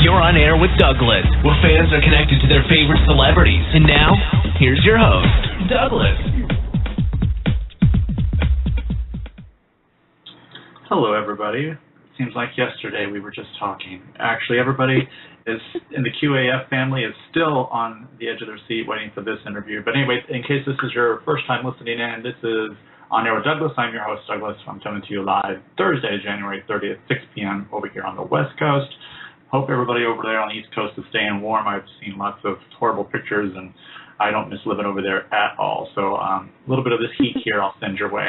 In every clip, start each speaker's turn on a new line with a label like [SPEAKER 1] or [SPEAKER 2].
[SPEAKER 1] You're on air with Douglas, where fans are connected to their favorite celebrities. And now, here's your host, Douglas.
[SPEAKER 2] Hello, everybody. It seems like yesterday we were just talking. Actually, everybody is in the QAF family is still on the edge of their seat waiting for this interview. But anyway, in case this is your first time listening in, this is On Air with Douglas. I'm your host, Douglas. I'm coming to you live Thursday, January 30th, 6 p.m. over here on the West Coast. Hope everybody over there on the East Coast is staying warm. I've seen lots of horrible pictures, and I don't miss living over there at all. So a little bit of this heat here I'll send your way.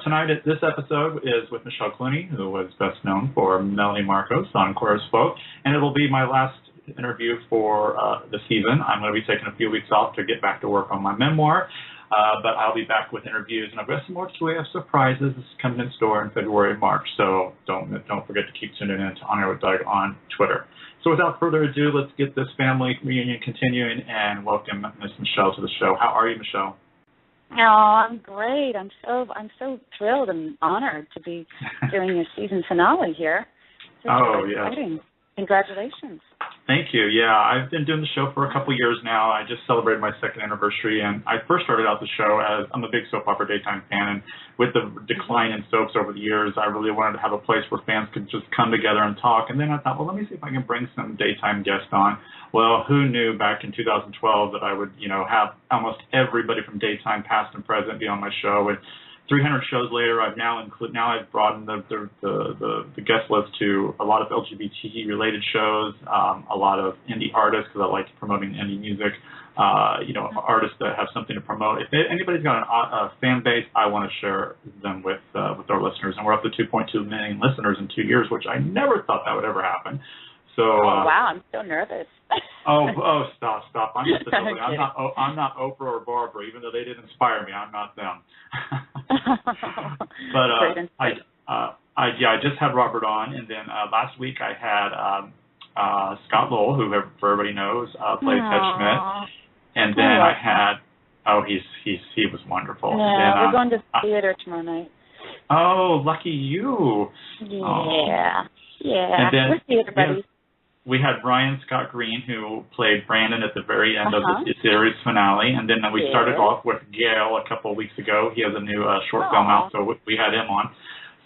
[SPEAKER 2] Tonight, this episode is with Michelle Clunie, who was best known for Melanie Marcos on Queer Spoke, and it will be my last interview for the season. I'm going to be taking a few weeks off to get back to work on my memoir, but I'll be back with interviews, and I've got some more QAF surprises coming in store in February and March, so don't forget to keep tuning in to On Air with Doug on Twitter. So without further ado, let's get this family reunion continuing and welcome Miss Michelle to the show. How are you, Michelle?
[SPEAKER 3] Oh, I'm great. I'm so thrilled and honored to be doing your season finale here. It's exciting. Congratulations.
[SPEAKER 2] Thank you. Yeah, I've been doing the show for a couple years now. I just celebrated my second anniversary, and I first started out the show as I'm a big soap opera daytime fan, and with the decline in soaps over the years, I really wanted to have a place where fans could just come together and talk. And then I thought, well, let me see if I can bring some daytime guests on. Well, who knew back in 2012 that I would, have almost everybody from daytime, past and present, be on my show. And 300 shows later, I've I've broadened the guest list to a lot of LGBT related shows, a lot of indie artists because I like promoting indie music, artists that have something to promote. If anybody's got a fan base, I want to share them with our listeners, and we're up to 2.2 million listeners in 2 years, which I never thought that would ever happen. So,
[SPEAKER 3] wow, I'm so nervous.
[SPEAKER 2] Stop! I'm just a silly. I'm not Oprah or Barbara, even though they did inspire me. I'm not them. But I just had Robert on, and then last week I had Scott Lowell, who everybody knows plays Ted Schmidt, and then I had he was wonderful.
[SPEAKER 3] Yeah, we're going to theater tomorrow night.
[SPEAKER 2] Oh, lucky you!
[SPEAKER 3] Yeah,
[SPEAKER 2] And then,
[SPEAKER 3] we're theater buddies.
[SPEAKER 2] We had Brian Scott Green, who played Brandon at the very end of the series finale, and then we started off with Gail a couple of weeks ago. He has a new short film out, so we had him on.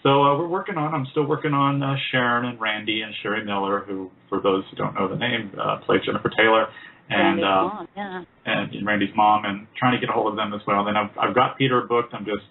[SPEAKER 2] So I'm still working on Sharon and Randy and Sherry Miller, who, for those who don't know the name, played Jennifer Taylor, and Randy's mom, and trying to get a hold of them as well. Then I've got Peter booked. I'm just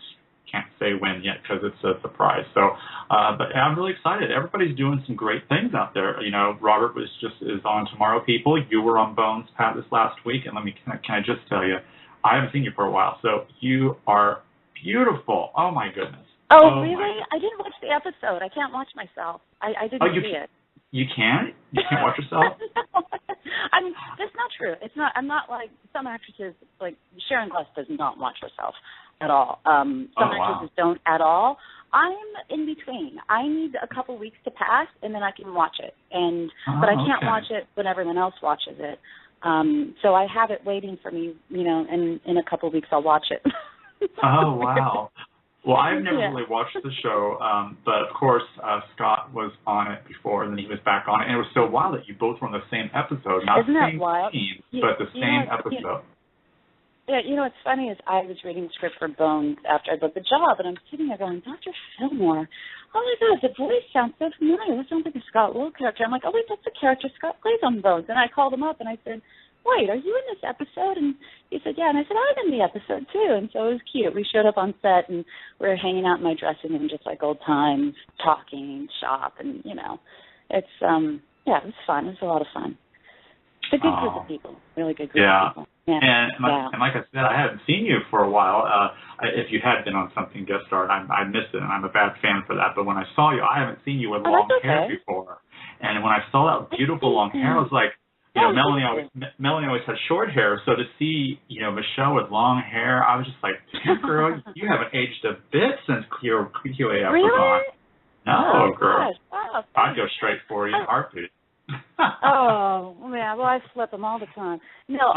[SPEAKER 2] can't say when yet because it's a surprise. So, but I'm really excited. Everybody's doing some great things out there. Robert is on Tomorrow People. You were on Bones, Pat, this last week, and can I just tell you, I haven't seen you for a while. So you are beautiful. Oh my goodness.
[SPEAKER 3] Oh really? I didn't watch the episode. I can't watch myself. I didn't see it.
[SPEAKER 2] You can't? You can't watch yourself?
[SPEAKER 3] No. That's not true. It's not. I'm not like some actresses. Like Sharon Gless does not watch herself at all. Some actresses don't at all. I'm in between. I need a couple weeks to pass, and then I can watch it. But I can't watch it when everyone else watches it. So I have it waiting for me. And in a couple weeks I'll watch it.
[SPEAKER 2] Oh wow. Well, I've never really watched the show, but of course Scott was on it before, and then he was back on it, and it was so wild that you both were on the same episode, not
[SPEAKER 3] Isn't
[SPEAKER 2] the
[SPEAKER 3] that
[SPEAKER 2] same
[SPEAKER 3] wild?
[SPEAKER 2] team, but the same episode.
[SPEAKER 3] Yeah, what's funny is I was reading the script for Bones after I booked the job, and I'm sitting there going, Dr. Fillmore, oh my God, the voice sounds so familiar. That sounds like a Scott Lowell character. I'm like, oh wait, that's the character Scott plays on Bones. And I called him up and I said, wait, are you in this episode? And he said, yeah. And I said, I'm in the episode too. And so it was cute. We showed up on set and we were hanging out in my dressing room just like old times, talking, shop, and it's it was fun. It was a lot of fun. It's a good group of people, really good group of people. Yeah.
[SPEAKER 2] And like I said, I haven't seen you for a while. If you had been on something guest star, I missed it, and I'm a bad fan for that. But when I saw you, I haven't seen you with long hair before. And when I saw that beautiful long hair, I was like, Melanie always had short hair, so to see, Michelle with long hair, I was just like, damn, girl, you haven't aged a bit since QAF was on. No, girl.
[SPEAKER 3] Gosh. Wow,
[SPEAKER 2] I'd go straight for you in a heartbeat.
[SPEAKER 3] Oh, yeah, well, I flip them all the time. No,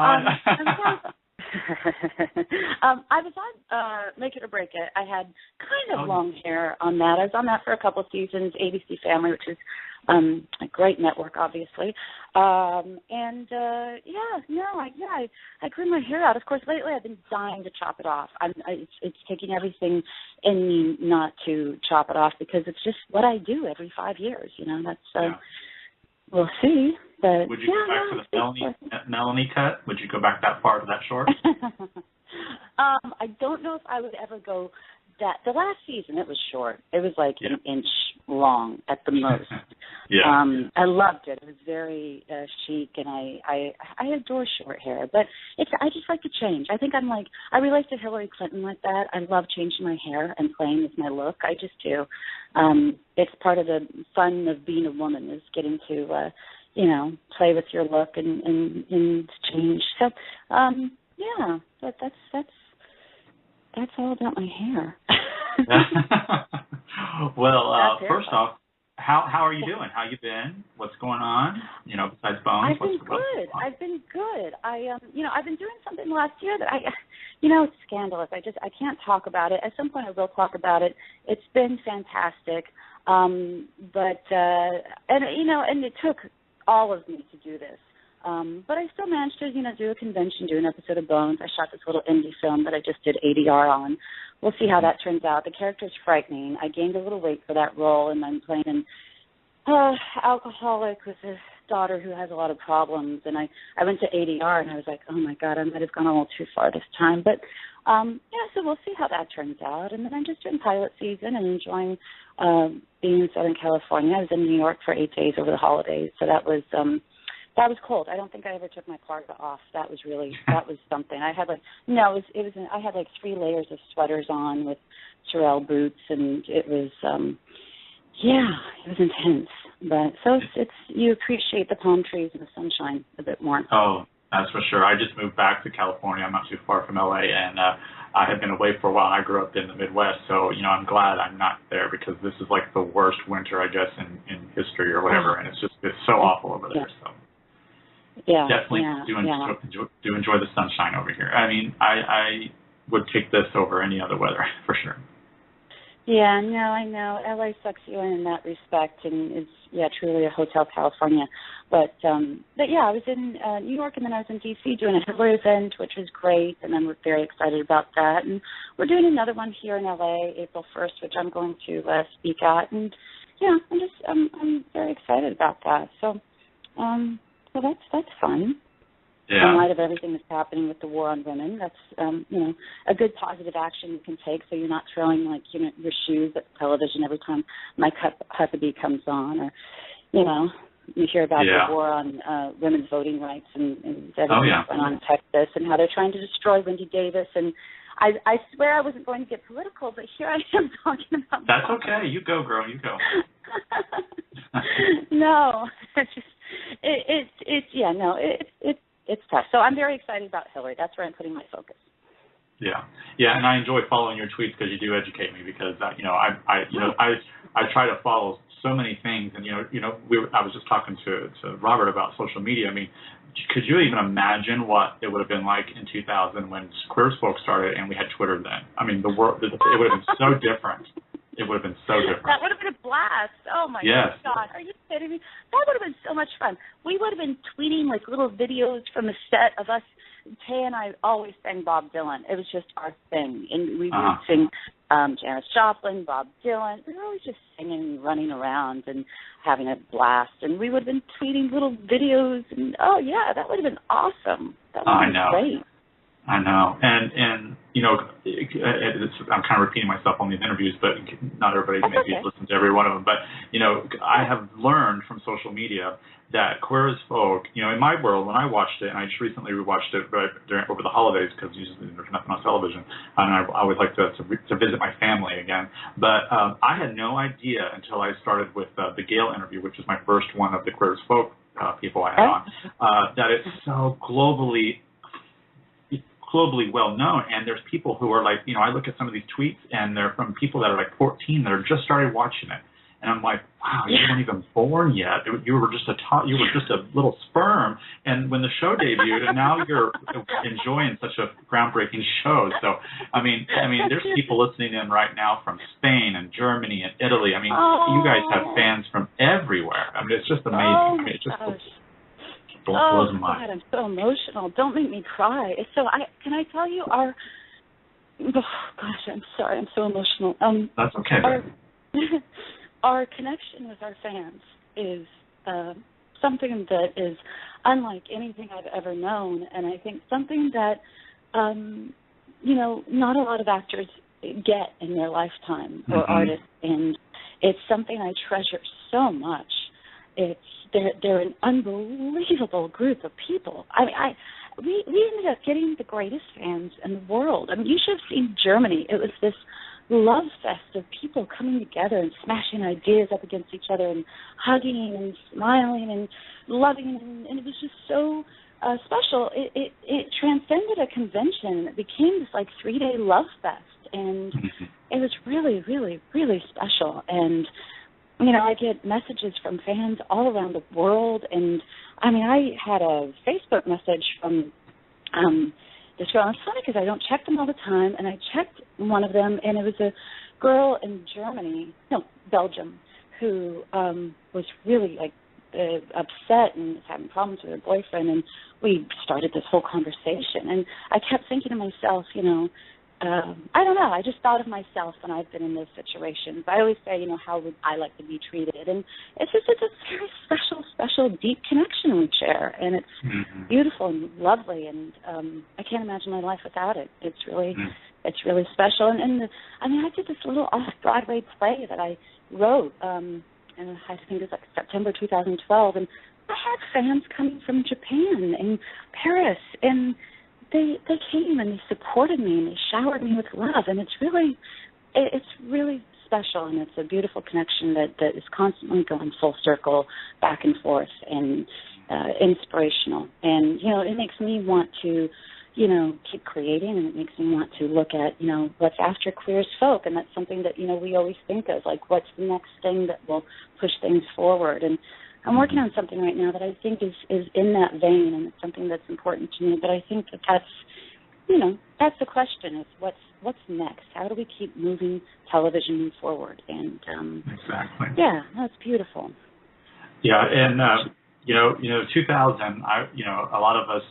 [SPEAKER 3] I was on Make It or Break It. I had kind of long hair on that. I was on that for a couple of seasons, ABC Family, which is a great network, obviously. I grew my hair out. Of course, lately I've been dying to chop it off. It's taking everything in me not to chop it off because it's just what I do every 5 years. That's we'll see. But
[SPEAKER 2] would you go back to the Melanie cut? Would you go back that far to that short?
[SPEAKER 3] I don't know if I would ever go that. The last season, it was short. It was like an inch long at the most. I loved it. It was very chic, and I adore short hair. But I just like to change. I think I relate to Hillary Clinton like that. I love changing my hair and playing with my look. I just do. It's part of the fun of being a woman is getting to play with your look and change. So, but that's all about my hair.
[SPEAKER 2] Well, first off, how are you doing? How you been? What's going on? Besides Bones.
[SPEAKER 3] I've been good. I've been doing something last year that it's scandalous. I can't talk about it. At some point, I will talk about it. It's been fantastic, and it took all of me to do this. But I still managed to, do a convention, do an episode of Bones. I shot this little indie film that I just did ADR on. We'll see how that turns out. The character's frightening. I gained a little weight for that role, and I'm playing an alcoholic with a daughter who has a lot of problems. And I went to ADR, and I was like, oh, my God, I might have gone a little too far this time. But, so we'll see how that turns out. And then I'm just doing pilot season and enjoying being in Southern California. I was in New York for 8 days over the holidays, so that was cold. I don't think I ever took my parka off. That was something. I had I had 3 layers of sweaters on with Sorel boots, and it was it was intense. But so it's you appreciate the palm trees and the sunshine a bit more.
[SPEAKER 2] Oh, that's for sure. I just moved back to California. I'm not too far from LA, and I had been away for a while. I grew up in the Midwest, so I'm glad I'm not there because this is like the worst winter, I guess, in history or whatever, and it's so awful over there. So. Definitely do enjoy the sunshine over here. I mean, I would take this over any other weather for sure.
[SPEAKER 3] Yeah, no, I know. LA sucks you in that respect, and it's truly a Hotel California. But I was in New York, and then I was in D.C. doing a Hillary event, which was great, and I'm very excited about that. And we're doing another one here in LA, April 1st, which I'm going to speak at, and I'm very excited about that. So. So that's fun. Yeah. In light of everything that's happening with the war on women, that's a good positive action you can take, so you're not throwing your shoes at the television every time Mike Huckabee comes on, or you hear about the war on women's voting rights and everything that's going on in Texas and how they're trying to destroy Wendy Davis. And I swear I wasn't going to get political, but here I am talking about.
[SPEAKER 2] That's okay. You go, girl. You go.
[SPEAKER 3] No, it's tough. So I'm very excited about Hillary. That's where I'm putting my focus.
[SPEAKER 2] Yeah, and I enjoy following your tweets because you do educate me. Because I try to follow so many things, and I was just talking to Robert about social media. I mean, could you even imagine what it would have been like in 2000 when Queer as Folk started and we had Twitter then? I mean, it would have been so different. It would have been so different.
[SPEAKER 3] That would have been a blast. Oh, my God. Are you kidding me? That would have been so much fun. We would have been tweeting, little videos from the set of us. Tay and I always sang Bob Dylan. It was just our thing. And we would sing Janis Joplin, Bob Dylan. We were always just singing and running around and having a blast. And we would have been tweeting little videos. And, that would have been awesome. That would have been great.
[SPEAKER 2] I know, and I'm kind of repeating myself on these interviews, but not everybody maybe listens to every one of them. But I have learned from social media that Queer as Folk, in my world, when I watched it, and I just recently rewatched it over the holidays because usually there's nothing on television, and I always like to visit my family again. But I had no idea until I started with the Gail interview, which is my first one of the Queer as Folk people I had on, that it's so globally well known, and there's people who are I look at some of these tweets, and they're from people that are 14 that are just started watching it, And I'm like, wow, you weren't even born yet. You were just a little sperm. And when the show debuted, and now you're enjoying such a groundbreaking show. So, I mean, there's people listening in right now from Spain and Germany and Italy. I mean, you guys have fans from everywhere. I mean, it's just amazing.
[SPEAKER 3] Oh,
[SPEAKER 2] I mean, it just
[SPEAKER 3] blows my mind. God, I'm so emotional. Don't make me cry. Can I tell you our? Oh gosh, I'm sorry. I'm so emotional.
[SPEAKER 2] That's okay.
[SPEAKER 3] Our connection with our fans is something that is unlike anything I've ever known, and I think something that not a lot of actors get in their lifetime or artists, and it's something I treasure so much. They're an unbelievable group of people. I mean, we ended up getting the greatest fans in the world. I mean, you should have seen Germany. It was this love fest of people coming together and smashing ideas up against each other and hugging and smiling and loving, and it was just so special. It transcended a convention. It became this like 3-day love fest, and it was really, really, really special. And I get messages from fans all around the world, and I mean, I had a Facebook message from this girl. It's funny because I don't check them all the time, and I checked one of them, and it was a girl in Belgium, who was really like upset and was having problems with her boyfriend, and we started this whole conversation, and I kept thinking to myself, I don't know. I just thought of myself when I've been in those situations. I always say, how would I like to be treated? And it's a very special, deep connection we share. And it's beautiful and lovely. And I can't imagine my life without it. It's really special. And I did this little off-Broadway play that I wrote, and I think it was like September 2012. And I had fans coming from Japan and Paris, and they came and they supported me and they showered me with love, and it's really special, and it's a beautiful connection that is constantly going full circle, back and forth, and inspirational. And it makes me want to keep creating, and it makes me want to look at what's after Queer as Folk, and that's something that we always think of, like what's the next thing that will push things forward. And I'm working on something right now that I think is in that vein, and it's something that's important to me. But I think that's the question: is what's next? How do we keep moving television forward? And
[SPEAKER 2] exactly.
[SPEAKER 3] Yeah, that's beautiful.
[SPEAKER 2] Yeah, and 2000. A lot of us,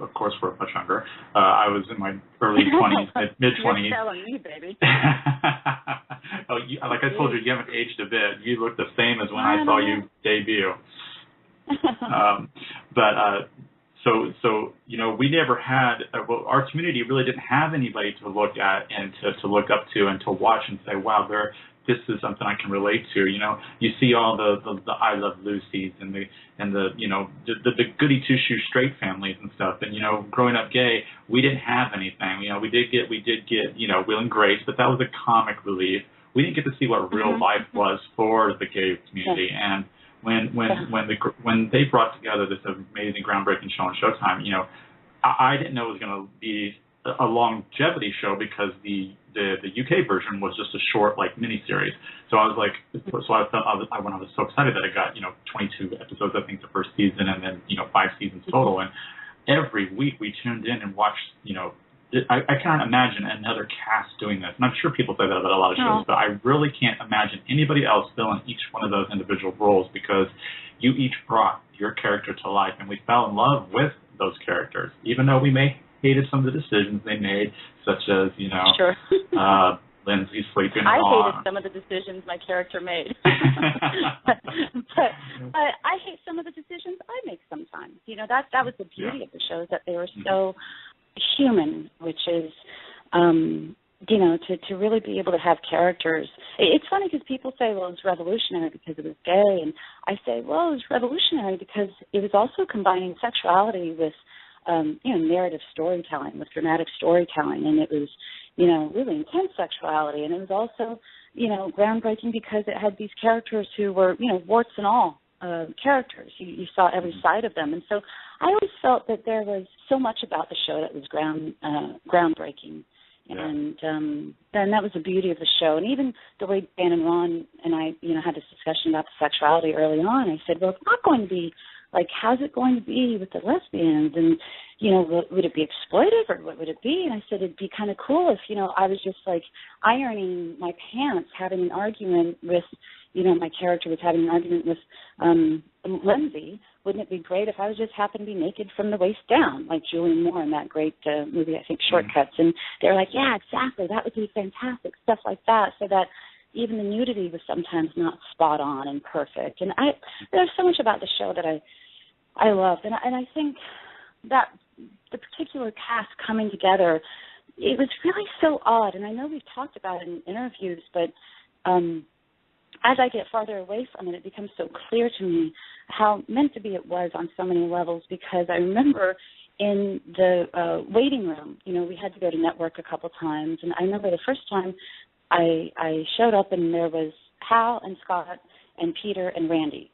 [SPEAKER 2] of course, we're much younger. I was in my early 20s, mid 20s.
[SPEAKER 3] You're telling me, baby.
[SPEAKER 2] Oh, like I told you, you haven't aged a bit. You look the same as when I saw you debut. So we never had. Our community really didn't have anybody to look at and to look up to and to watch and say, wow, this is something I can relate to. You see all the I Love Lucy's and the goody two shoe straight families and stuff. And growing up gay, we didn't have anything. We did get Will and Grace, but that was a comic relief. We didn't get to see what real life was for the gay community. And when they brought together this amazing groundbreaking show on Showtime, I didn't know it was going to be a longevity show because the UK version was just a short miniseries. So I was like, I was so excited that I got 22 episodes, I think, the first season, and then 5 seasons total. And every week we tuned in and watched. I can't imagine another cast doing this. And I'm sure people say that about a lot of shows, but I really can't imagine anybody else filling each one of those individual roles, because you each brought your character to life, and we fell in love with those characters, even though we may hated some of the decisions they made, such as, Lindsay sleeping
[SPEAKER 3] I
[SPEAKER 2] on.
[SPEAKER 3] hated some of the decisions my character made. but I hate some of the decisions I make sometimes. That was the beauty of the show, is that they were so human, which is, to really be able to have characters. It's funny because people say, well, it's revolutionary because it was gay, and I say, well, it was revolutionary because it was also combining sexuality with, narrative storytelling, with dramatic storytelling, and it was, really intense sexuality, and it was also, groundbreaking because it had these characters who were, warts and all characters. You saw every side of them, and so I always felt that there was so much about the show that was groundbreaking. And then that was the beauty of the show. And even the way Dan and Ron and I, had this discussion about the sexuality early on, I said, well, it's not going to be, like, how's it going to be with the lesbians? And, would it be exploitive or what would it be? And I said, it'd be kind of cool if, I was just, like, ironing my pants, having an argument with, my character was having an argument with Lindsay. Wouldn't it be great if I was just happened to be naked from the waist down, like Julianne Moore in that great movie, I think, Shortcuts? And they're like, yeah, exactly, that would be fantastic, stuff like that, so that even the nudity was sometimes not spot on and perfect. And there's so much about the show that I loved. And I think that the particular cast coming together, it was really so odd. And I know we've talked about it in interviews, but as I get farther away from it, it becomes so clear to me how meant to be it was on so many levels, because I remember in the waiting room, we had to go to network a couple times, and I remember the first time I showed up and there was Hal and Scott and Peter and Randy.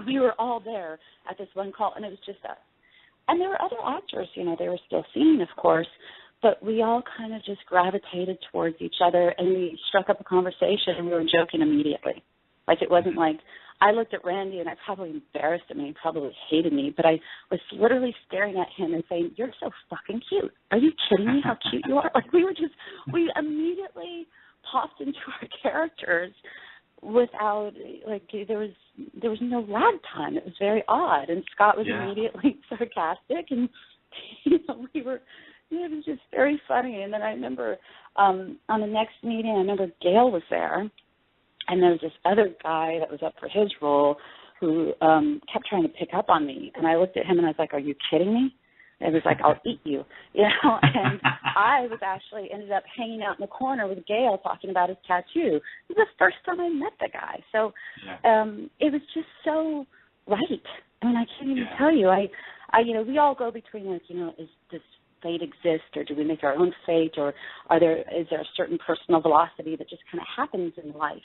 [SPEAKER 3] We were all there at this one call, and it was just us. And there were other actors, they were still seen, of course, but we all kind of just gravitated towards each other, and we struck up a conversation, and we were joking immediately. Like, it wasn't like I looked at Randy, and I probably embarrassed him, and he probably hated me, but I was literally staring at him and saying, you're so fucking cute. Are you kidding me how cute you are? Like, we immediately popped into our characters without, like, there was no lag time. It was very odd, and Scott was immediately sarcastic, and, it was just very funny. And then I remember on the next meeting, I remember Gail was there, and there was this other guy that was up for his role who kept trying to pick up on me. And I looked at him, and I was like, are you kidding me? It was like, I'll eat you, And I was actually ended up hanging out in the corner with Gail talking about his tattoo. It was the first time I met the guy. So it was just so right. I mean, I can't even tell you. I we all go between, like, does fate exist, or do we make our own fate, or is there a certain personal velocity that just kind of happens in life?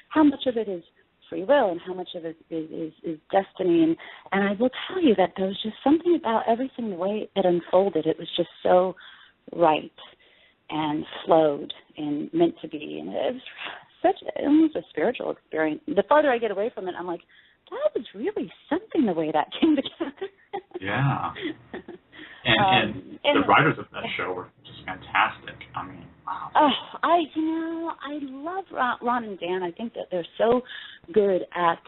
[SPEAKER 3] How much of it is free will and how much of it is destiny? And I will tell you that there was just something about everything, the way it unfolded. It was just so right and flowed and meant to be. And it was almost a spiritual experience. The farther I get away from it, I'm like, that was really something, the way that came together.
[SPEAKER 2] Yeah. And the writers of that show were just fantastic. I mean, wow.
[SPEAKER 3] I love Ron and Dan. I think that they're so good at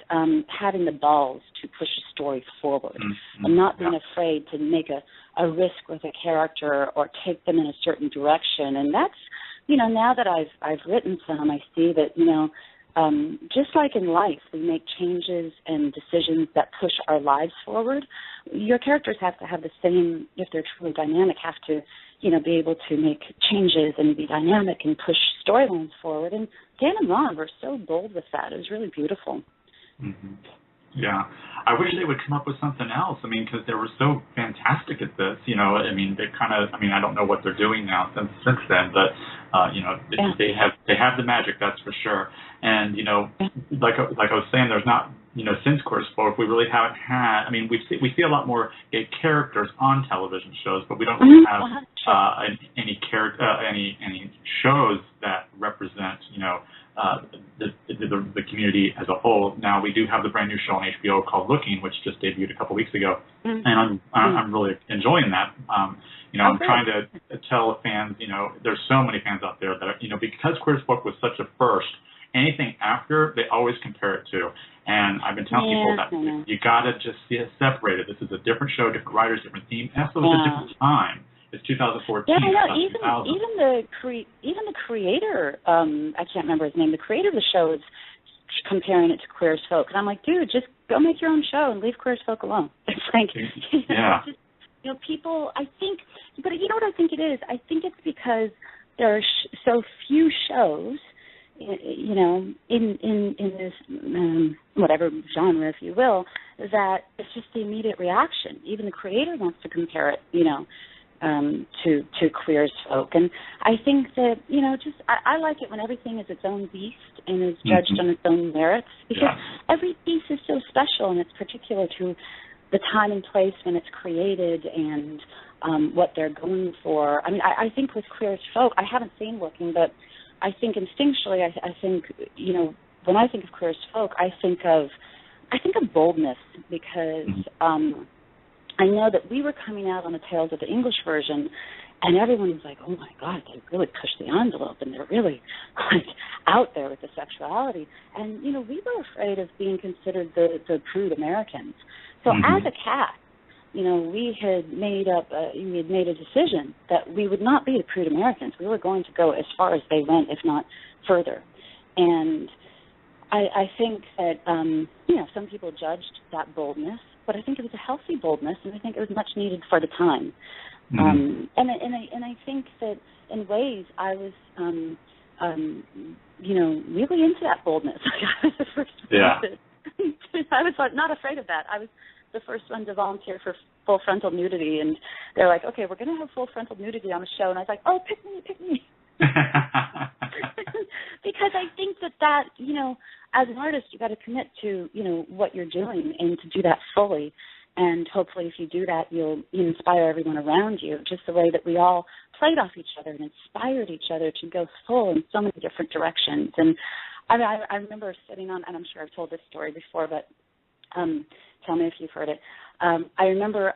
[SPEAKER 3] having the balls to push a story forward and not being afraid to make a risk with a character or take them in a certain direction. And that's, now that I've written some, I see that, just like in life, we make changes and decisions that push our lives forward. Your characters have to have the same, if they're truly dynamic, have to, be able to make changes and be dynamic and push storylines forward. And Dan and Ron were so bold with that. It was really beautiful.
[SPEAKER 2] Mm-hmm. Yeah. I wish they would come up with something else. I mean, because they were so fantastic at this. I mean, they kind of, I don't know what they're doing now since then, but, they have the magic, that's for sure. And, like I was saying, there's not, since Queer as Folk, we really haven't had, we see a lot more gay characters on television shows, but we don't really have any shows that represent, the community as a whole. Now, we do have the brand new show on HBO called Looking, which just debuted a couple weeks ago, and I'm really enjoying that. I'm trying to tell fans, there's so many fans out there that, because Queer as Folk was such a first, anything after, they always compare it to. And I've been telling people that you got to just see it separated. This is a different show, different writers, different theme. And also, it's a different time. It's 2014.
[SPEAKER 3] Yeah, I know. Even the creator, I can't remember his name. The creator of the show is comparing it to Queer as Folk, and I'm like, dude, just go make your own show and leave Queer as Folk alone. It's like, people. I think, but you know what I think it is? I think it's because there are so few shows, in this whatever genre, if you will, that it's just the immediate reaction. Even the creator wants to compare it, to Queer as Folk. And I think that, I like it when everything is its own beast and is judged on its own merits, because every piece is so special and it's particular to the time and place when it's created and what they're going for. I mean, I think with Queer as Folk, I haven't seen Working, but I think instinctually, I think, you know, when I think of Queer as Folk, I think of boldness, because I know that we were coming out on the tails of the English version, and everyone was like, oh, my God, they really pushed the envelope, and they're really, like, out there with the sexuality. And, you know, we were afraid of being considered the prude Americans. So as a cast, you know, we had made a decision that we would not be the prude Americans. We were going to go as far as they went, if not further. And I think that, you know, some people judged that boldness, but I think it was a healthy boldness, and I think it was much needed for the time. And I think that in ways I was, you know, really into that boldness. I was the first one I was not afraid of that. I was the first one to volunteer for full frontal nudity, and they're like, okay, we're going to have full frontal nudity on the show, and I was like, oh, pick me. Because I think that, you know, as an artist, you got to commit to, you know, what you're doing, and to do that fully. And hopefully if you do that, you'll inspire everyone around you, just the way that we all played off each other and inspired each other to go full in so many different directions. And I remember sitting on, and I'm sure I've told this story before, but tell me if you've heard it. I remember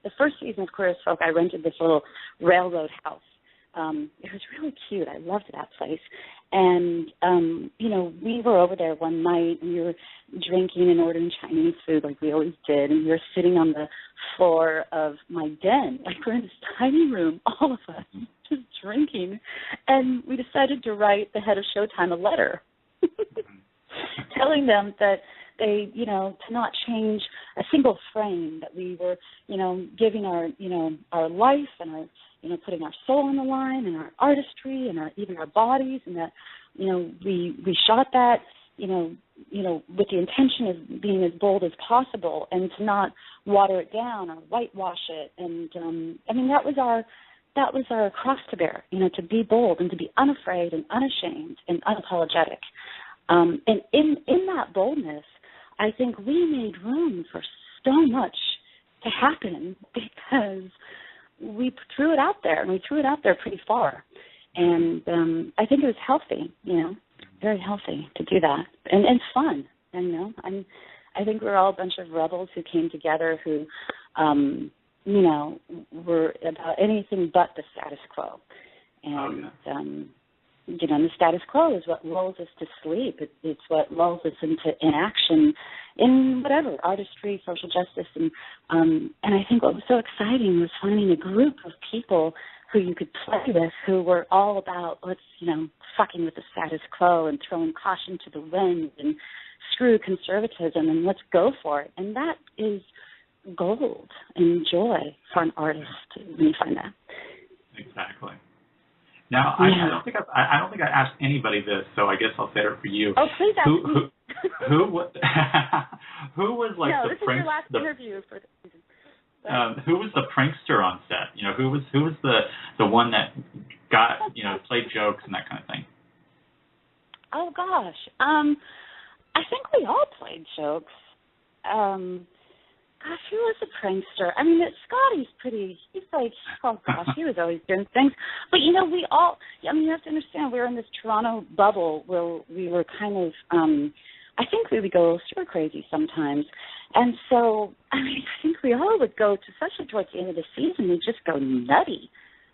[SPEAKER 3] the first season of Queer as Folk, I rented this little railroad house. It was really cute. I loved that place. And, you know, we were over there one night, and we were drinking and ordering Chinese food like we always did, and we were sitting on the floor of my den. Like, we're in this tiny room, all of us, just drinking. And we decided to write the head of Showtime a letter telling them that they, you know, to not change a single frame, that we were, you know, giving our, you know, our life and our, you know, putting our soul on the line, and our artistry, and even our bodies, and that, you know, we shot that, you know, with the intention of being as bold as possible, and to not water it down or whitewash it. And I mean, that was our cross to bear, you know, to be bold and to be unafraid and unashamed and unapologetic. And in that boldness, I think we made room for so much to happen, because we threw it out there, and we threw it out there pretty far. And I think it was healthy, you know, very healthy to do that, and fun. And, you know, I think we're all a bunch of rebels who came together, who, you know, were about anything but the status quo. And, you know, and the status quo is what lulls us to sleep. It's what lulls us into inaction in whatever, artistry, social justice. And I think what was so exciting was finding a group of people who you could play with, who were all about, let's, you know, fucking with the status quo and throwing caution to the wind and screw conservatism and let's go for it. And that is gold and joy for an artist when you find that.
[SPEAKER 2] Exactly. Now, I don't think I asked anybody this, so I guess I'll say it for you.
[SPEAKER 3] Oh, please ask me.
[SPEAKER 2] Who was like
[SPEAKER 3] no,
[SPEAKER 2] the
[SPEAKER 3] this is your last interview for the season.
[SPEAKER 2] Who was the prankster on set? You know, who was the one that got, you know, played jokes and that kind of thing?
[SPEAKER 3] Oh gosh, I think we all played jokes. Gosh, who was a prankster? I mean, Scotty's he's like, oh gosh, he was always doing things. But, you know, we all, I mean, you have to understand, we were in this Toronto bubble where we were kind of, I think we would go stir crazy sometimes. And so, I mean, I think we all would go, especially towards the end of the season, we'd just go nutty.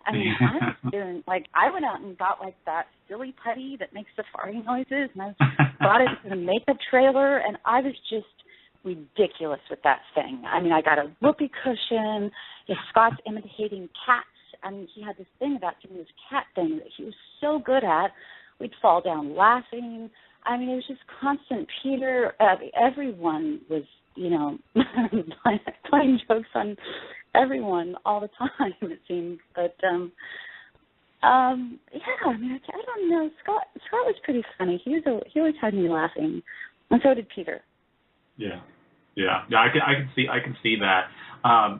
[SPEAKER 3] I mean, I was doing, like, I went out and got, like, that silly putty that makes the farting noises, and I brought it to the makeup trailer, and I was just ridiculous with that thing. I mean, I got a whoopee cushion. Scott's imitating cats. I mean, he had this thing about doing this cat thing that he was so good at. We'd fall down laughing. I mean, it was just constant. Peter, everyone was, you know, playing jokes on everyone all the time, it seemed. But, yeah, I mean, I don't know. Scott was pretty funny. He always had me laughing, and so did Peter.
[SPEAKER 2] Yeah. I can see that.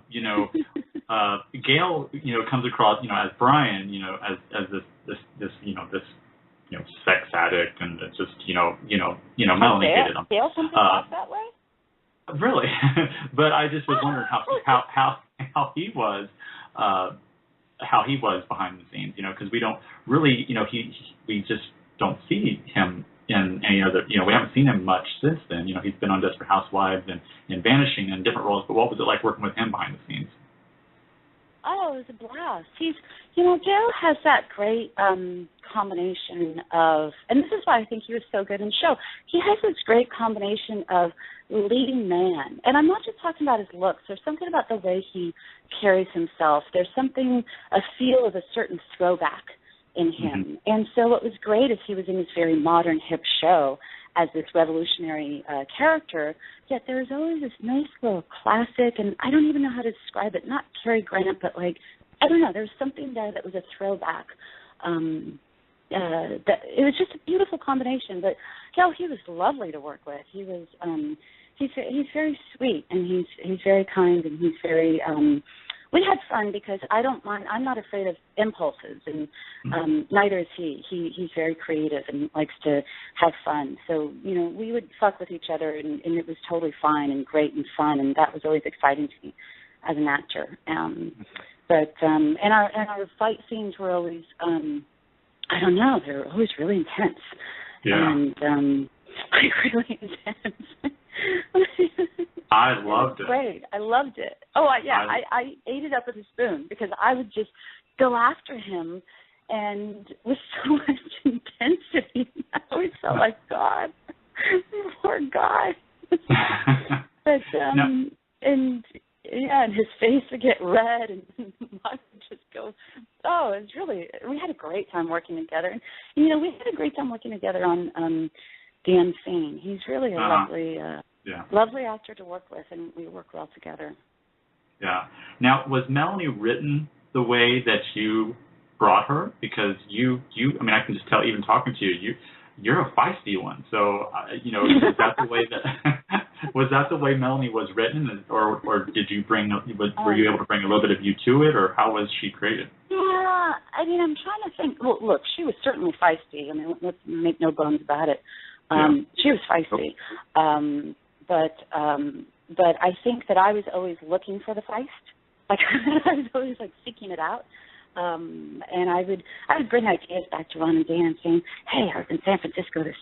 [SPEAKER 2] You know, Gail, you know, comes across, you know, as Brian, you know, as this sex addict, and it's just, you know, mentally hated him.
[SPEAKER 3] Gail comes across that way?
[SPEAKER 2] Really? But I just was wondering how he was, how he was behind the scenes, because we don't really, we just don't see him in any other, we haven't seen him much since then. He's been on Desperate Housewives and Vanishing in different roles, but what was it like working with him behind the scenes?
[SPEAKER 3] Oh, it was a blast. Joe has that great combination of, and this is why I think he was so good in the show, he has this great combination of leading man. And I'm not just talking about his looks. There's something about the way he carries himself. There's something, a feel of a certain throwback in him. Mm-hmm. And so what was great is he was in this very modern, hip show as this revolutionary character, yet there's always this nice little classic, and I don't even know how to describe it, not Cary Grant, but I don't know, there's something there that was a throwback. That it was just a beautiful combination. But he was lovely to work with. He was he's very sweet, and he's very kind, and he's very we had fun because I don't mind. I'm not afraid of impulses, and neither is he. He's very creative and likes to have fun. So we would fuck with each other, and it was totally fine and great and fun, and that was always exciting to me as an actor. But and our fight scenes were always I don't know, they were always really intense.
[SPEAKER 2] Yeah.
[SPEAKER 3] And really intense.
[SPEAKER 2] I loved it.
[SPEAKER 3] Great. I loved it. Oh, I ate it up with a spoon because I would just go after him, and with so much intensity, I always felt like, God, poor guy. But and his face would get red, and mine would just go. Oh, it was really. We had a great time working together, and we had a great time working together on The Unseen. He's really a lovely actor to work with, and we work well together.
[SPEAKER 2] Yeah. Now, was Melanie written the way that you brought her? Because I mean, I can just tell, even talking to you, you're a feisty one. So, was that the way Melanie was written, or did you were you able to bring a little bit of you to it, or how was she created?
[SPEAKER 3] Yeah, I mean, I'm trying to think. Well, look, she was certainly feisty. I mean, let's make no bones about it. She was feisty. But I think that I was always looking for the feist. Like I was always seeking it out. And I would bring ideas back to Ron and Dan saying, hey, I was in San Francisco this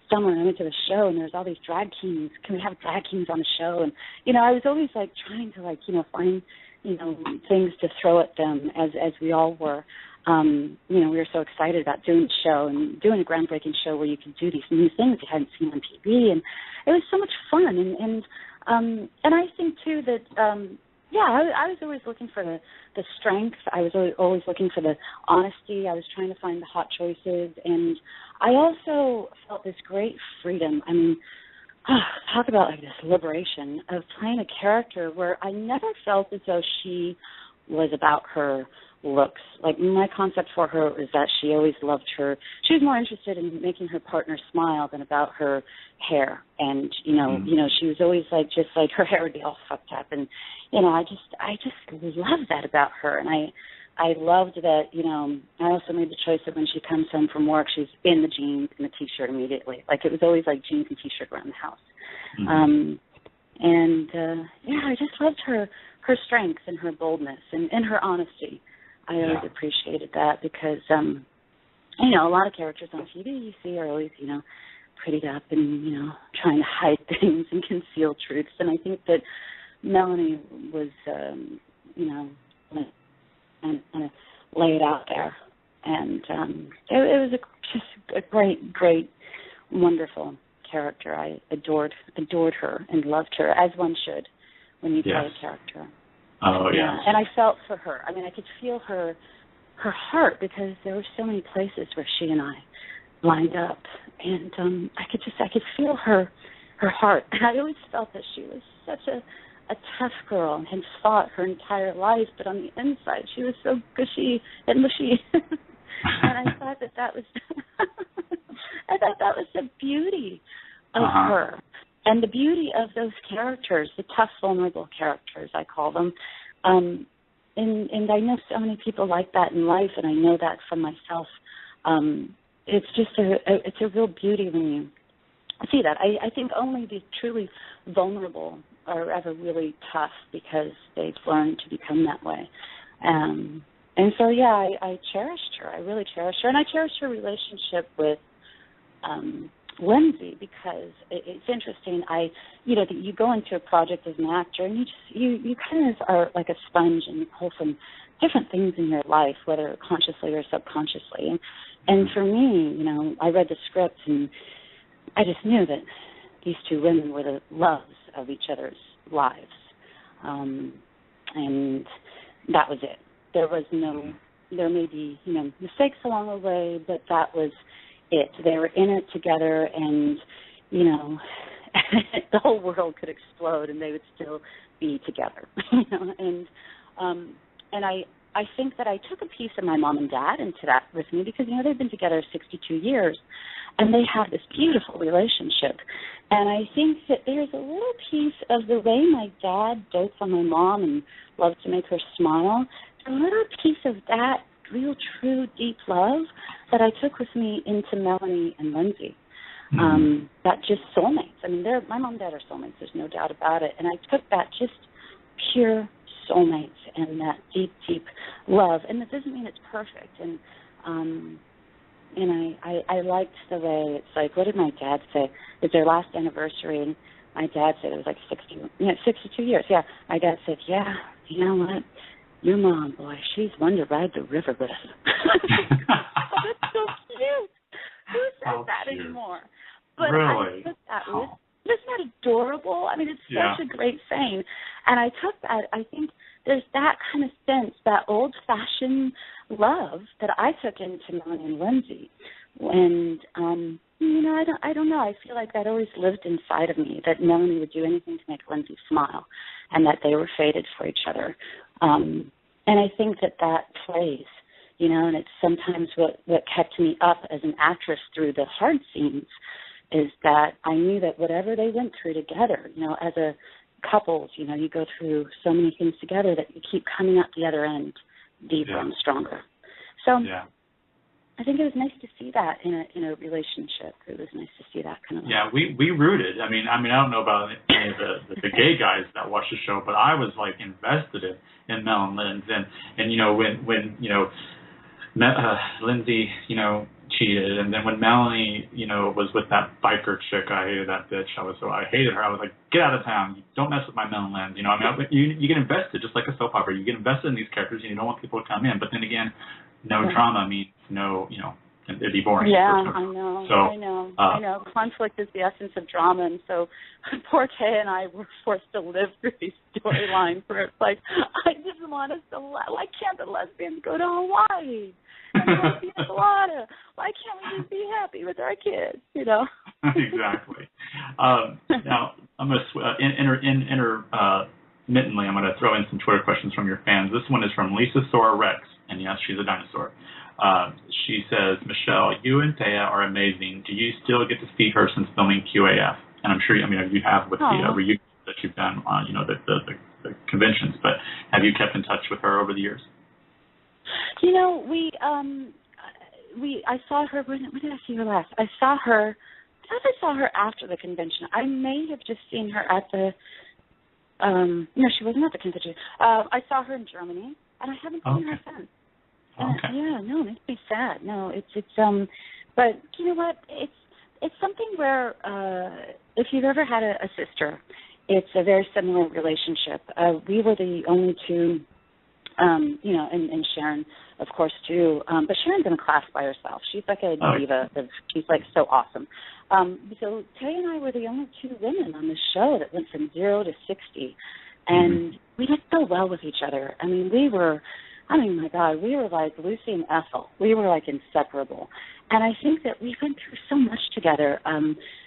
[SPEAKER 3] summer and I went to the show and there's all these drag kings. Can we have drag kings on the show? And, I was always trying to find, things to throw at them as we all were. We were so excited about doing the show and doing a groundbreaking show where you could do these new things you hadn't seen on TV, and it was so much fun. And I think too that I was always looking for the strength. I was always looking for the honesty. I was trying to find the hot choices, and I also felt this great freedom. I mean, talk about this liberation of playing a character where I never felt as though she was about her looks. My concept for her is that she always loved she was more interested in making her partner smile than about her hair. And, she was always just her hair would be all fucked up. And, I just loved that about her. And I loved that, I also made the choice that when she comes home from work, she's in the jeans and the T-shirt immediately. It was always jeans and T-shirt around the house. I just loved her strength and her boldness and her honesty. I always appreciated that because, a lot of characters on TV you see are always, prettied up and, trying to hide things and conceal truths. And I think that Melanie was, and lay it out there. And it was just a great, wonderful character. I adored her and loved her, as one should when you play a character.
[SPEAKER 2] Oh, yeah.
[SPEAKER 3] And I felt for her. I mean, I could feel her heart because there were so many places where she and I lined up, and I could feel her heart. And I always felt that she was such a tough girl and had fought her entire life, but on the inside she was so gushy and mushy. And I thought that was the beauty of her. And the beauty of those characters, the tough, vulnerable characters, I call them, and I know so many people like that in life, and I know that from myself. It's just it's a real beauty when you see that. I think only the truly vulnerable are ever really tough because they've learned to become that way. And so, yeah, I cherished her. I really cherished her. And I cherished her relationship with Lindsay, because it's interesting. You go into a project as an actor, and you kind of are like a sponge, and you pull from different things in your life, whether consciously or subconsciously. And for me, I read the script, and I just knew that these two women were the loves of each other's lives. And that was it. There may be, mistakes along the way, but that was it. They were in it together, and, the whole world could explode and they would still be together. And I think that I took a piece of my mom and dad into that with me, because, they've been together 62 years, and they have this beautiful relationship. And I think that there's a little piece of the way my dad dotes on my mom and loves to make her smile, a little piece of that real, true, deep love that I took with me into Melanie and Lindsay. That just soulmates. I mean, my mom and dad are soulmates. There's no doubt about it. And I took that just pure soulmates and that deep, deep love. And that doesn't mean it's perfect. And I liked the way it's like, what did my dad say? It was their last anniversary, and my dad said it was like 62 years. Yeah, my dad said, yeah, you know what? Your mom, boy, she's one to ride the river with. That's so cute. Who says that anymore? But
[SPEAKER 2] really?
[SPEAKER 3] I took that with. Isn't that adorable? I mean, it's such a great saying. And I took that. I think there's that kind of sense, that old-fashioned love that I took into Melanie and Lindsay. And, I don't know. I feel like that always lived inside of me, that Melanie would do anything to make Lindsay smile, and that they were fated for each other. And I think that plays, and it's sometimes what kept me up as an actress through the hard scenes, is that I knew that whatever they went through together, as a couples, you go through so many things together that you keep coming out the other end deeper and stronger. So I think it was nice to see that in a relationship. It was nice to see that kind of.
[SPEAKER 2] Yeah, we rooted. I mean, I don't know about any of the gay guys that watch the show, but I was like invested in Mel and Linz, and when Lindsay cheated, and then when Melanie was with that biker chick, I hated that bitch. I hated her. I was like, get out of town. Don't mess with my Mel and Linz. You get invested just like a soap opera. You get invested in these characters, and you don't want people to come in. But then again, no drama means no, it'd be boring.
[SPEAKER 3] Yeah, I know. Conflict is the essence of drama, and so poor Kay and I were forced to live through these storylines where it's like, I didn't want us to. Why can't the lesbians go to Hawaii? Why can't we just be happy with our kids?
[SPEAKER 2] Exactly. Now I'm going to intermittently, I'm going to throw in some Twitter questions from your fans. This one is from Lisa Sora Rex, and yes, she's a dinosaur. She says, Michelle, you and Thea are amazing. Do you still get to see her since filming QAF? And I'm sure, you have with the reunions that you've done on, the conventions, but have you kept in touch with her over the years?
[SPEAKER 3] I saw her, when did I see her last? I saw her after the convention. I may have just seen her at the, no, she wasn't at the convention. I saw her in Germany, and I haven't seen her since. Yeah, no, it makes me sad. No, it's but you know what? It's something where, if you've ever had a sister, it's a very similar relationship. We were the only two, and Sharon, of course, too. But Sharon's in a class by herself. She's like a diva. She's like so awesome. So Tay and I were the only two women on the show that went from 0 to 60. And we did so well with each other. My God, we were like Lucy and Ethel. We were like inseparable. And I think that we went through so much together.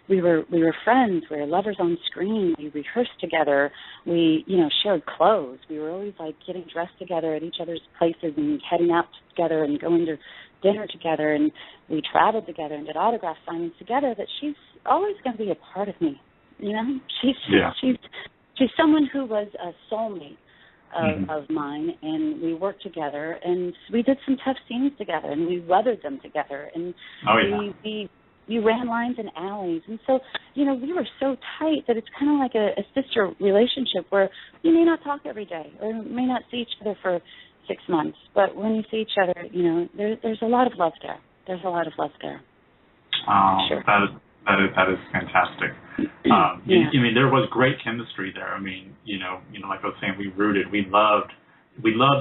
[SPEAKER 3] We were friends. We were lovers on screen. We rehearsed together. We, shared clothes. We were always like getting dressed together at each other's places and heading out together and going to dinner together. And we traveled together and did autograph signings together. That she's always going to be a part of me. She's someone who was a soulmate of mine, and we worked together, and we did some tough scenes together, and we weathered them together, and we ran lines in alleys, and so we were so tight that it's kind of like a sister relationship where you may not talk every day or may not see each other for 6 months. But when you see each other, there's a lot of love there. There's a lot of love there.
[SPEAKER 2] Sure. That is fantastic. I mean, there was great chemistry there. I mean, like I was saying, we loved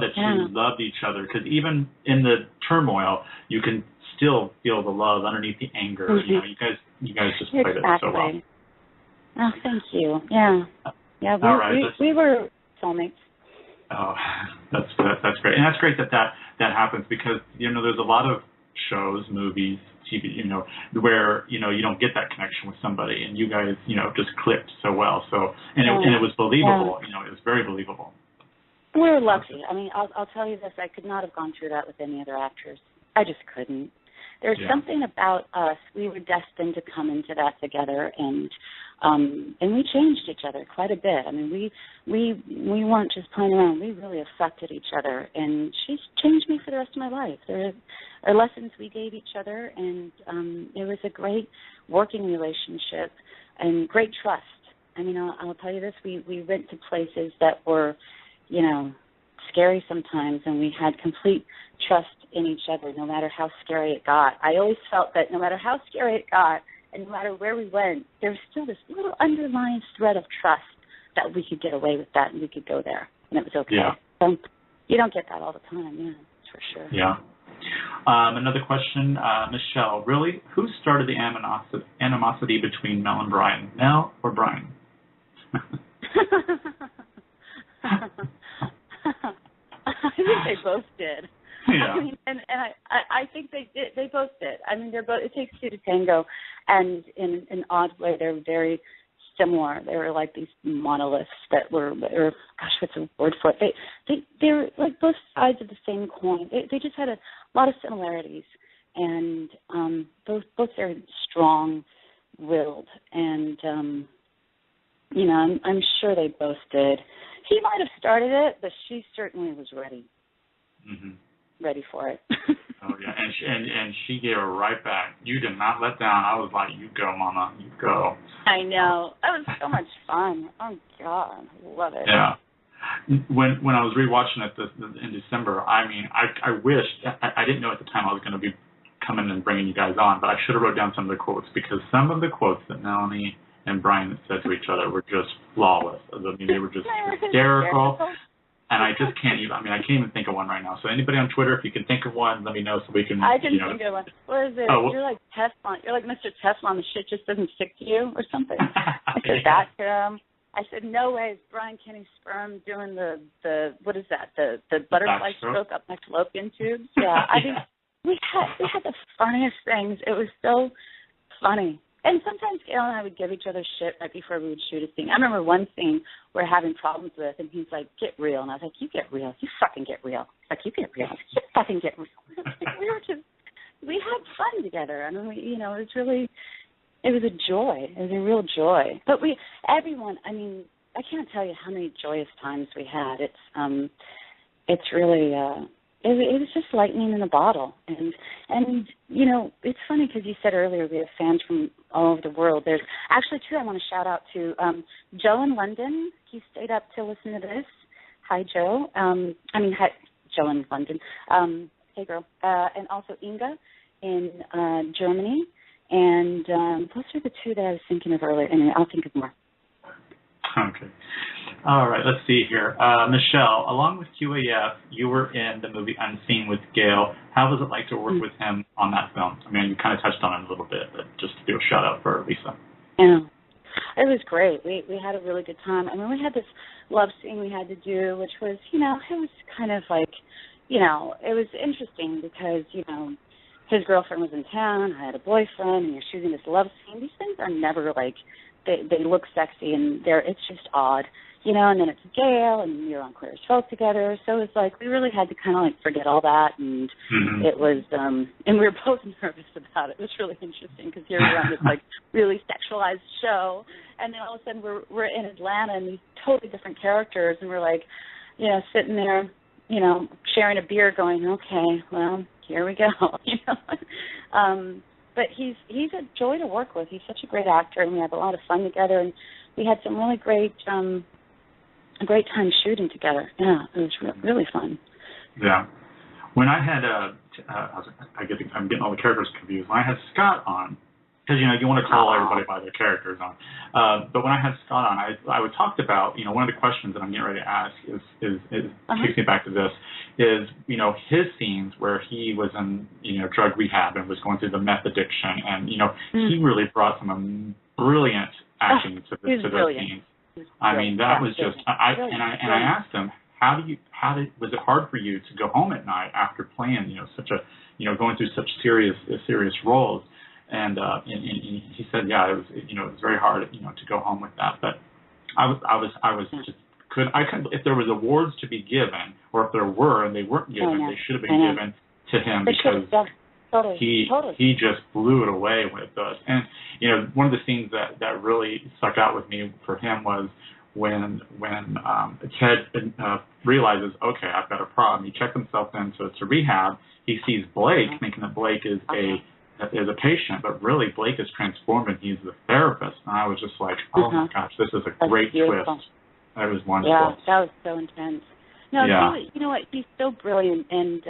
[SPEAKER 2] that you loved each other, because even in the turmoil, you can still feel the love underneath the anger.
[SPEAKER 3] Mm-hmm.
[SPEAKER 2] You guys just played it so well.
[SPEAKER 3] Oh, thank you. Yeah. We were soulmates.
[SPEAKER 2] Oh, that's great, and that's great that happens, because there's a lot of shows, movies, TV, where you don't get that connection with somebody, and you guys just clicked so well. So and it was believable. It was very believable.
[SPEAKER 3] We were lucky. I mean, I'll tell you this: I could not have gone through that with any other actors. I just couldn't. There's something about us. We were destined to come into that together, and we changed each other quite a bit. I mean, we weren't just playing around. We really affected each other, and she's changed me for the rest of my life. There are lessons we gave each other, and it was a great working relationship and great trust. I mean, I'll tell you this: we went to places that were, scary sometimes, and we had complete trust in each other, no matter how scary it got. I always felt that no matter how scary it got, and no matter where we went, there was still this little underlying thread of trust that we could get away with that and we could go there, and it was okay.
[SPEAKER 2] Yeah.
[SPEAKER 3] So you don't get that all the time, that's for sure.
[SPEAKER 2] Yeah. Another question, Michelle, really, who started the animosity between Mel and Brian? Mel or Brian?
[SPEAKER 3] I think they both did.
[SPEAKER 2] Yeah.
[SPEAKER 3] I mean, and I think they did. They both did. I mean, they're both. It takes two to tango, and in an odd way, they're very similar. They were like these monoliths that were, gosh, what's the word for it? They're like both sides of the same coin. They just had a lot of similarities, and both very strong-willed, and I'm sure they both did. He might have started it, but she certainly was ready.
[SPEAKER 2] Mm-hmm.
[SPEAKER 3] Ready for it.
[SPEAKER 2] Oh yeah, and she gave her right back. You did not let down. I was like, you go, Mama, you go.
[SPEAKER 3] I know. That was so much fun. Oh God, I love it.
[SPEAKER 2] Yeah. When I was rewatching it in December, I mean, I wished I didn't know at the time I was going to be coming and bringing you guys on, but I should have wrote down some of the quotes, because some of the quotes that Melanie and Brian said to each other were just flawless. I mean, they were just hysterical. And I just can't even, I can't even think of one right now. So anybody on Twitter, if you can think of one, let me know so we can,
[SPEAKER 3] I can think of one. What is it?
[SPEAKER 2] Oh,
[SPEAKER 3] you're like Teflon. You're like Mr. Teflon. The shit just doesn't stick to you or something. I said that to him. I said, no way is Brian Kenny's sperm doing the what is that? The butterfly stroke up my fallopian tubes? Yeah. I mean, we had the funniest things. It was so funny. And sometimes Gail and I would give each other shit right before we would shoot a scene. I remember one scene we're having problems with, and he's like, get real. And I was like, you get real. You fucking get real. He's like, you get real. You fucking get real. We had fun together. I mean, it was a joy. It was a real joy. But everyone, I mean, I can't tell you how many joyous times we had. It's really, it was just lightning in a bottle. And it's funny because you said earlier we have fans from all over the world. There's actually two I want to shout out to. Joe in London, he stayed up to listen to this. Hi, Joe. Hi, Joe in London. Hey, girl. And also Inga in Germany. And those are the two that I was thinking of earlier. Anyway, I'll think of more.
[SPEAKER 2] Okay. All right, let's see here. Michelle, along with QAF, you were in the movie Unseen with Gail. How was it like to work with him on that film? I mean, you kind of touched on it a little bit, but just to do a shout-out for Lisa.
[SPEAKER 3] Yeah, it was great. We had a really good time. I mean, we had this love scene we had to do, which was, it was kind of like, it was interesting because, his girlfriend was in town, I had a boyfriend, and you're shooting this love scene. These things are never like, they look sexy, and it's just odd. And then it's Gail, and you're on Clear as Folk together. So it's like we really had to kind of like forget all that, and it was, and we were both nervous about it. It was really interesting because here we were on this like really sexualized show, and then all of a sudden we're in Atlanta and these totally different characters, and we're like, sitting there, sharing a beer, going, okay, well, here we go, But he's a joy to work with. He's such a great actor, and we have a lot of fun together, and we had some really great. A great time shooting together. Yeah, it was really fun.
[SPEAKER 2] Yeah. When I had, I'm getting all the characters confused. When I had Scott on, because, you want to call everybody by their characters on. But when I had Scott on, I was talked about, one of the questions that I'm getting ready to ask is takes me back to this, is, his scenes where he was in, drug rehab and was going through the meth addiction. And, he really brought some brilliant acting to those scenes. I mean, that was just, I asked him, was it hard for you to go home at night after playing, such a, going through such serious roles? And he said, yeah, it was very hard, to go home with that. But I was just couldn't, if there was awards to be given, or if there were and they weren't given, they should have been given to him, because he just blew it away with us. And one of the scenes that really stuck out with me for him was when Ted realizes, okay, I've got a problem. He checked himself into rehab. He sees Blake, thinking that Blake is a patient, but really Blake is transformed and he's the therapist. And I was just like, oh my gosh, this is a great twist. That was wonderful.
[SPEAKER 3] Yeah, that was so intense. No, you know what? He's so brilliant, and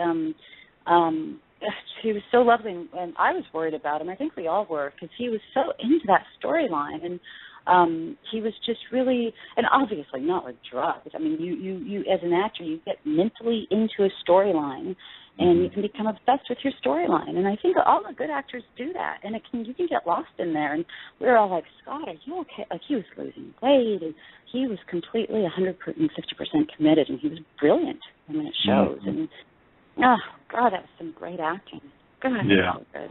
[SPEAKER 3] he was so lovely, and I was worried about him. I think we all were, because he was so into that storyline, and he was just really, and obviously not with drugs. I mean, you as an actor, you get mentally into a storyline, and you can become obsessed with your storyline. And I think all the good actors do that, and you can get lost in there. And we were all like, Scott, are you okay? Like, he was losing weight, and he was completely 150% committed, and he was brilliant. I mean, it shows. And oh God, that was some great acting. God,
[SPEAKER 2] yeah.
[SPEAKER 3] So good.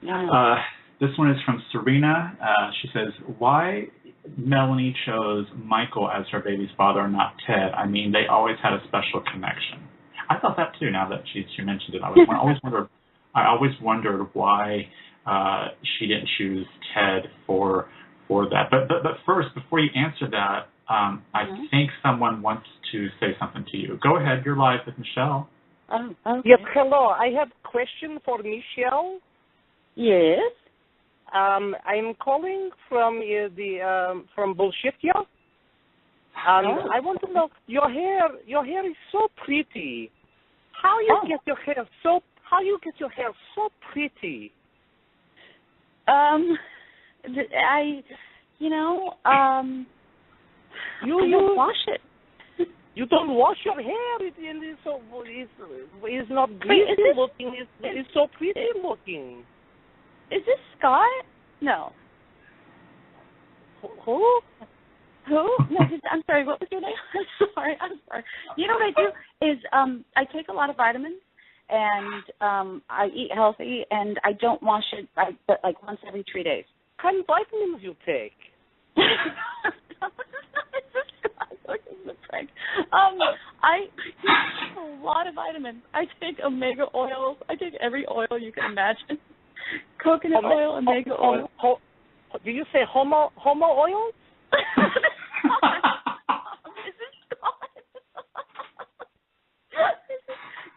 [SPEAKER 3] Yeah.
[SPEAKER 2] This one is from Serena. She says, why Melanie chose Michael as her baby's father and not Ted? I mean, they always had a special connection. I thought that too. Now that she mentioned it, I always wondered why she didn't choose Ted for that. But first, before you answer that, I think someone wants to say something to you. Go ahead. You're live with Michelle.
[SPEAKER 3] Oh, okay.
[SPEAKER 4] Yes. Hello. I have a question for Michelle.
[SPEAKER 3] Yes.
[SPEAKER 4] I'm calling from from Bolshevia. I want to know, your hair is so pretty. How you get your hair so pretty?
[SPEAKER 3] You don't wash it.
[SPEAKER 4] You don't wash your hair. It's not greasy looking. It's so pretty looking.
[SPEAKER 3] Is this Scott? No.
[SPEAKER 4] Who?
[SPEAKER 3] Who? No, I'm sorry, what was your name? I'm sorry. You know what I do is I take a lot of vitamins, and I eat healthy, and I don't wash it but like once every 3 days.
[SPEAKER 4] What kind of vitamins you take?
[SPEAKER 3] I take a lot of vitamins. I take omega oils. I take every oil you can imagine. Coconut oil, omega oil.
[SPEAKER 4] Do you say homo oils?
[SPEAKER 3] Is this Scott?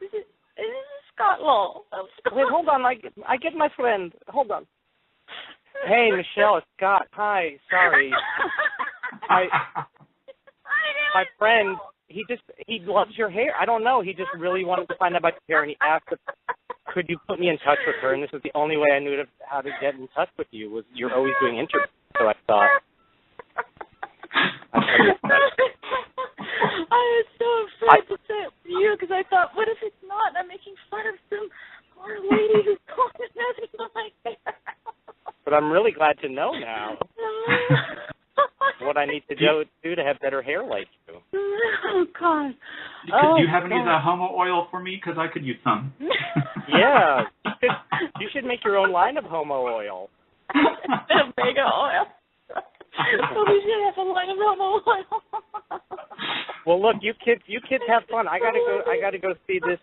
[SPEAKER 3] This is Scott Lowell.
[SPEAKER 4] Wait, hold on. I get my friend. Hold on. Hey, Michelle, it's Scott. Hi. Sorry. My friend, he loves your hair. I don't know. He just really wanted to find out about your hair, and he asked if, could you put me in touch with her? And this is the only way I knew how to get in touch with you, was you're always doing interviews. So I thought.
[SPEAKER 3] I was so afraid to say it to you, because I thought, what if it's not? I'm making fun of some poor lady who's calling and nothing like that.
[SPEAKER 4] But I'm really glad to know now what I need to do to have better hair like you.
[SPEAKER 3] Oh, God.
[SPEAKER 2] Do you have any of that homo oil for me? Because I could use some.
[SPEAKER 4] Yeah. You should make your own line of homo oil.
[SPEAKER 3] Omega oil. We should have a line of homo oil.
[SPEAKER 4] Well, look, you kids have fun. I gotta go see this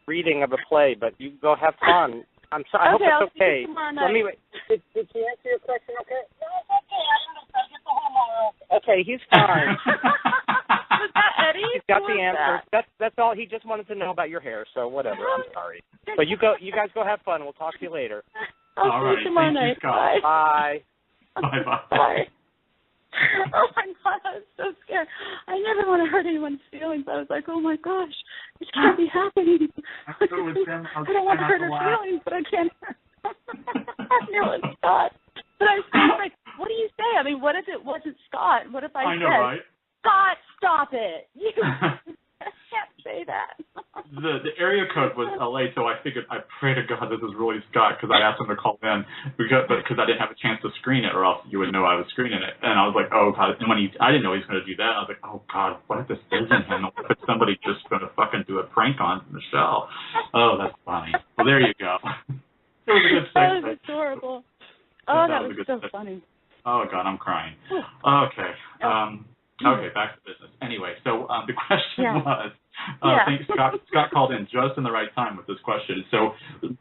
[SPEAKER 4] reading of a play, but you go have fun. I'm sorry. I hope it's okay. Let me wait. Did she answer your question? Okay. No, it's okay. I understand. Get the homo oil. Okay, he's fine.
[SPEAKER 3] Was that Eddie?
[SPEAKER 4] He's got the answer. That's all. He just wanted to know about your hair. So whatever. I'm sorry. But you guys go have fun. We'll talk to you later.
[SPEAKER 3] All right.
[SPEAKER 2] Thank you, Scott.
[SPEAKER 4] Bye.
[SPEAKER 2] Bye.
[SPEAKER 3] Bye. Oh my God, I was so scared. I never want to hurt anyone's feelings. I was like, oh my gosh, this can't be happening.
[SPEAKER 2] I don't
[SPEAKER 3] want to hurt her feelings, but I can't. I knew it was Scott. But I was like, what do you say? I mean, what if it wasn't Scott? What if I
[SPEAKER 2] know,
[SPEAKER 3] said,
[SPEAKER 2] right?
[SPEAKER 3] Scott, stop it. You can't say that.
[SPEAKER 2] The area code was LA, so I figured, I pray to God this is really Scott, because I asked him to call in because I didn't have a chance to screen it, or else you would know I was screening it. And I was like, oh God. And I didn't know he was going to do that. I was like, oh God, what if this isn't him? What if somebody just going to fucking do a prank on Michelle? Oh, that's funny. Well, there you go. It was a good segment.
[SPEAKER 3] That was adorable. Oh, that was so funny.
[SPEAKER 2] Oh God, I'm crying. Okay. Okay, back to business. Anyway, so the question was, I think Scott called in just in the right time with this question. So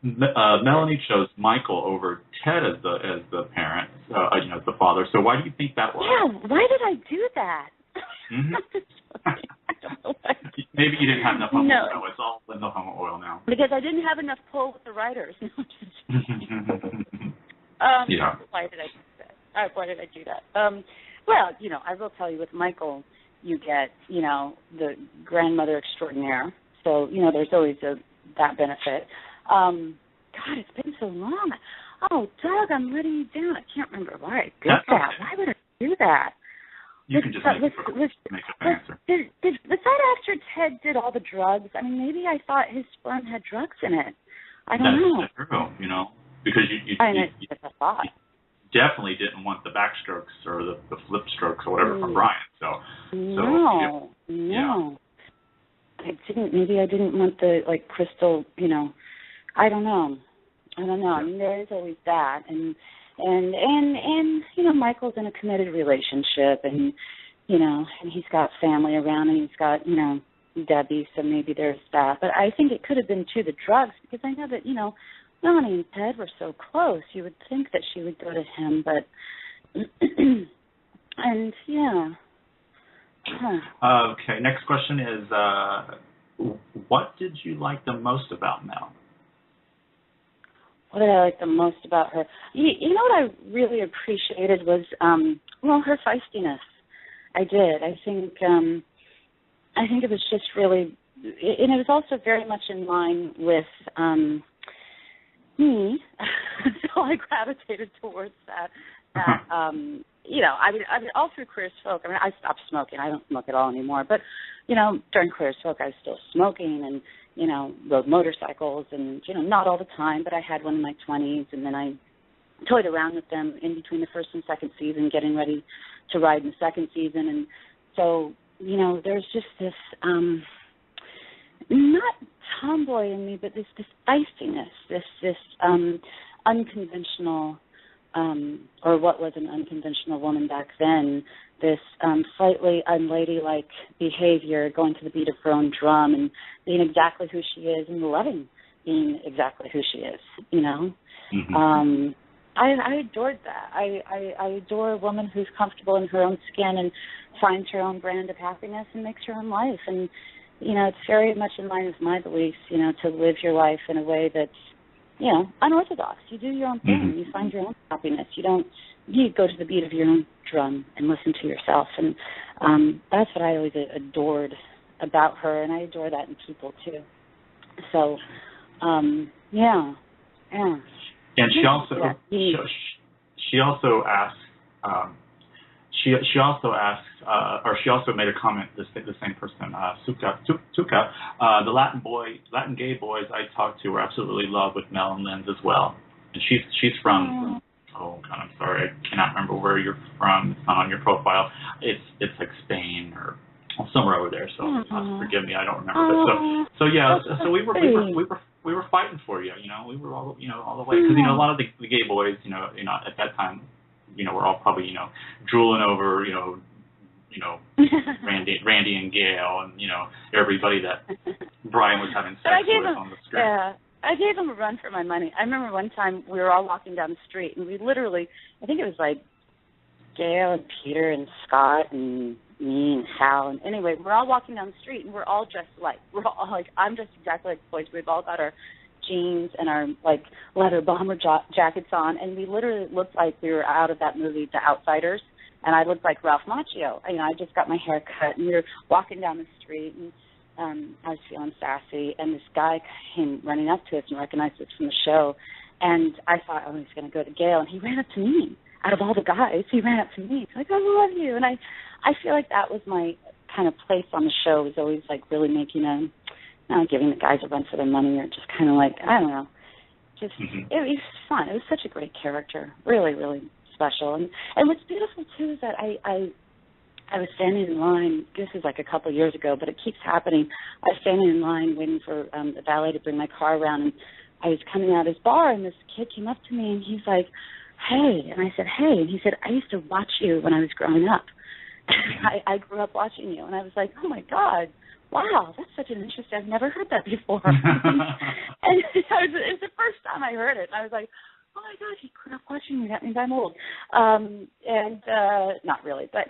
[SPEAKER 2] Melanie chose Michael over Ted as the parent, as the father. So why do you think that was?
[SPEAKER 3] Yeah, why did I do that?
[SPEAKER 2] Mm-hmm.
[SPEAKER 3] I don't know why.
[SPEAKER 2] Maybe you didn't have enough homo oil. It's all in the homo oil now.
[SPEAKER 3] Because I didn't have enough pull with the writers.
[SPEAKER 2] Yeah.
[SPEAKER 3] Why did I do that? Why did I do that? Well, I will tell you, with Michael, you get, the grandmother extraordinaire. So, there's always that benefit. God, it's been so long. Oh, Doug, I'm letting you down. I can't remember why I did that. Okay. Why would I do that?
[SPEAKER 2] You can just make up an answer.
[SPEAKER 3] Was that after Ted did all the drugs? I mean, maybe I thought his sperm had drugs in it. I don't know.
[SPEAKER 2] That's true, because you definitely didn't want the backstrokes or the flip strokes or whatever from Brian.
[SPEAKER 3] No. I didn't. Maybe I didn't want the crystal. I don't know. I mean, there is always that, and Michael's in a committed relationship, and and he's got family around, and he's got Debbie, so maybe there's that. But I think it could have been the drugs, because I know that Melanie and Ted were so close. You would think that she would go to him, but and
[SPEAKER 2] Okay, next question is, what did you like the most about Mel?
[SPEAKER 3] What did I like the most about her? You know what I really appreciated was, her feistiness. I did. I think it was just really, and it was also very much in line with me, so I gravitated towards that. I mean, all through Queer as Folk. I mean, I stopped smoking. I don't smoke at all anymore. But, during Queer as Folk, I was still smoking and, rode motorcycles and, not all the time, but I had one in my 20s, and then I toyed around with them in between the first and second season, getting ready to ride in the second season. And so, there's just this, not tomboy in me, but this feistiness, this unconventional, or what was an unconventional woman back then, this slightly unladylike behavior, going to the beat of her own drum and being exactly who she is and loving being exactly who she is, Mm-hmm. I adored that. I adore a woman who's comfortable in her own skin and finds her own brand of happiness and makes her own life. And, it's very much in line with my beliefs, to live your life in a way that's, unorthodox. You do your own thing. Mm-hmm. You find your own happiness. You go to the beat of your own drum and listen to yourself. And that's what I always adored about her, and I adore that in people, too. So, yeah.
[SPEAKER 2] And she also asked, or she also made a comment. The same person, Suka, the Latin gay boys I talked to were absolutely in love with Mel and Linz as well. And she's from. Oh God, I'm sorry, I cannot remember where you're from. It's not on your profile. It's like Spain or somewhere over there. So forgive me, I don't remember. But so we were fighting for you. We were all all the way, because a lot of the gay boys, at that time, we're all probably drooling over Randy and Gail and everybody that Brian was having sex with on the screen.
[SPEAKER 3] Yeah. I gave him a run for my money. I remember one time we were all walking down the street, and we literally, I think it was like Gail and Peter and Scott and me and Hal. And anyway, we're all walking down the street, and we're all dressed alike. We're all I'm dressed exactly like the boys. We've all got our jeans and our leather bomber jackets on, and we literally looked like we were out of that movie, The Outsiders. and I looked like Ralph Macchio. You know, I just got my hair cut, and we were walking down the street, and I was feeling sassy, and this guy came running up to us and recognized us from the show, and I thought, oh, he's going to go to Gail, and he ran up to me. Out of all the guys, he ran up to me. He's like, I love you. And I feel like that was my kind of place on the show, was always like really making giving the guys a run for their money, or just kind of like, I don't know, just, it was fun. It was such a great character, really, really special. And what's beautiful, too, is that I was standing in line, this is like a couple of years ago, but it keeps happening. I was standing in line waiting for the valet to bring my car around, and I was coming out of his bar, and this kid came up to me, and he's like, hey. And I said, hey. And he said, I used to watch you when I was growing up. I grew up watching you. And I was like, oh, my God, wow, that's such an interesting, I've never heard that before. And it was the first time I heard it. And I was like, oh, my God, he grew up watching me. That means I'm old. Not really, but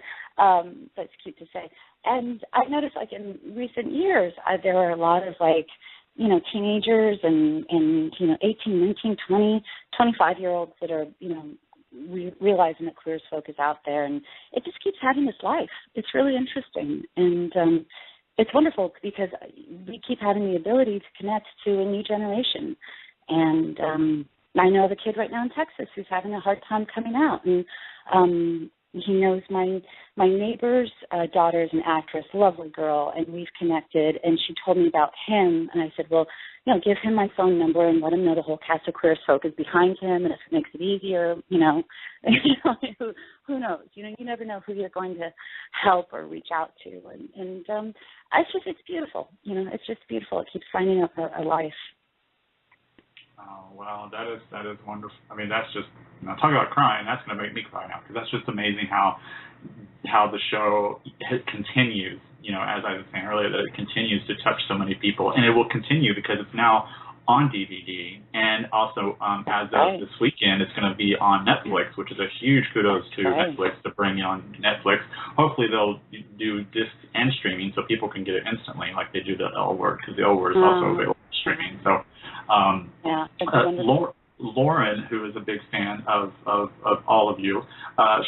[SPEAKER 3] it's cute to say. And I've noticed, like, in recent years, there are a lot of, like, you know, teenagers and 18, 19, 20, 25-year-olds that are, you know, realizing that Queer as Folk is out there, and it just keeps having this life. It's really interesting, and it's wonderful because we keep having the ability to connect to a new generation. And I know of a kid right now in Texas who's having a hard time coming out, and he knows my neighbor's daughter is an actress, lovely girl, and we've connected, and she told me about him, and I said, well, you know, give him my phone number and let him know the whole cast of Queer as Folk is behind him, and if it makes it easier, who knows? You know, you never know who you're going to help or reach out to, and it's beautiful. You know, it's just beautiful. It keeps finding up a life.
[SPEAKER 2] Oh, well, that is wonderful. I mean, that's just, you know, talk about crying. That's going to make me cry now, because that's just amazing how the show continues. You know, as I was saying earlier, that it continues to touch so many people, and it will continue because it's now on DVD, and also as of this weekend, it's going to be on Netflix, which is a huge kudos to Netflix to bring it on Netflix. Hopefully, they'll do disc and streaming so people can get it instantly, like they do the L Word, because the L Word is also available for streaming. So. Lauren, who is a big fan of all of you,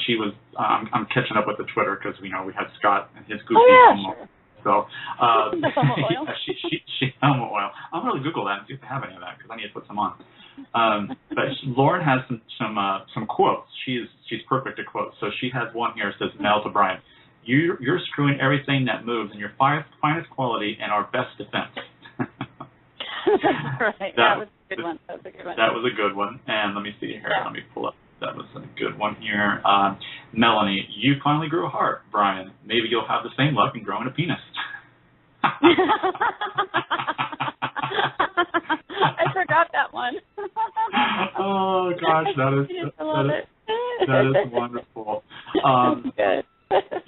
[SPEAKER 2] she was. I'm catching up with the Twitter because we had Scott and his goofy homo. Sure. So she homo oil. I'm gonna Google that and see if they have any of that, because I need to put some on. But Lauren has some quotes. She's perfect at quotes. So she has one here that says, "Mel to Brian, you're screwing everything that moves in your finest quality and our best defense."
[SPEAKER 3] Right. That was a good one.
[SPEAKER 2] That was a good one. And let me see here. Yeah. Let me pull up. That was a good one here. Melanie, you finally grew a heart. Brian, maybe you'll have the same luck in growing a penis.
[SPEAKER 3] I forgot that one.
[SPEAKER 2] Oh gosh, that is wonderful.
[SPEAKER 3] Good.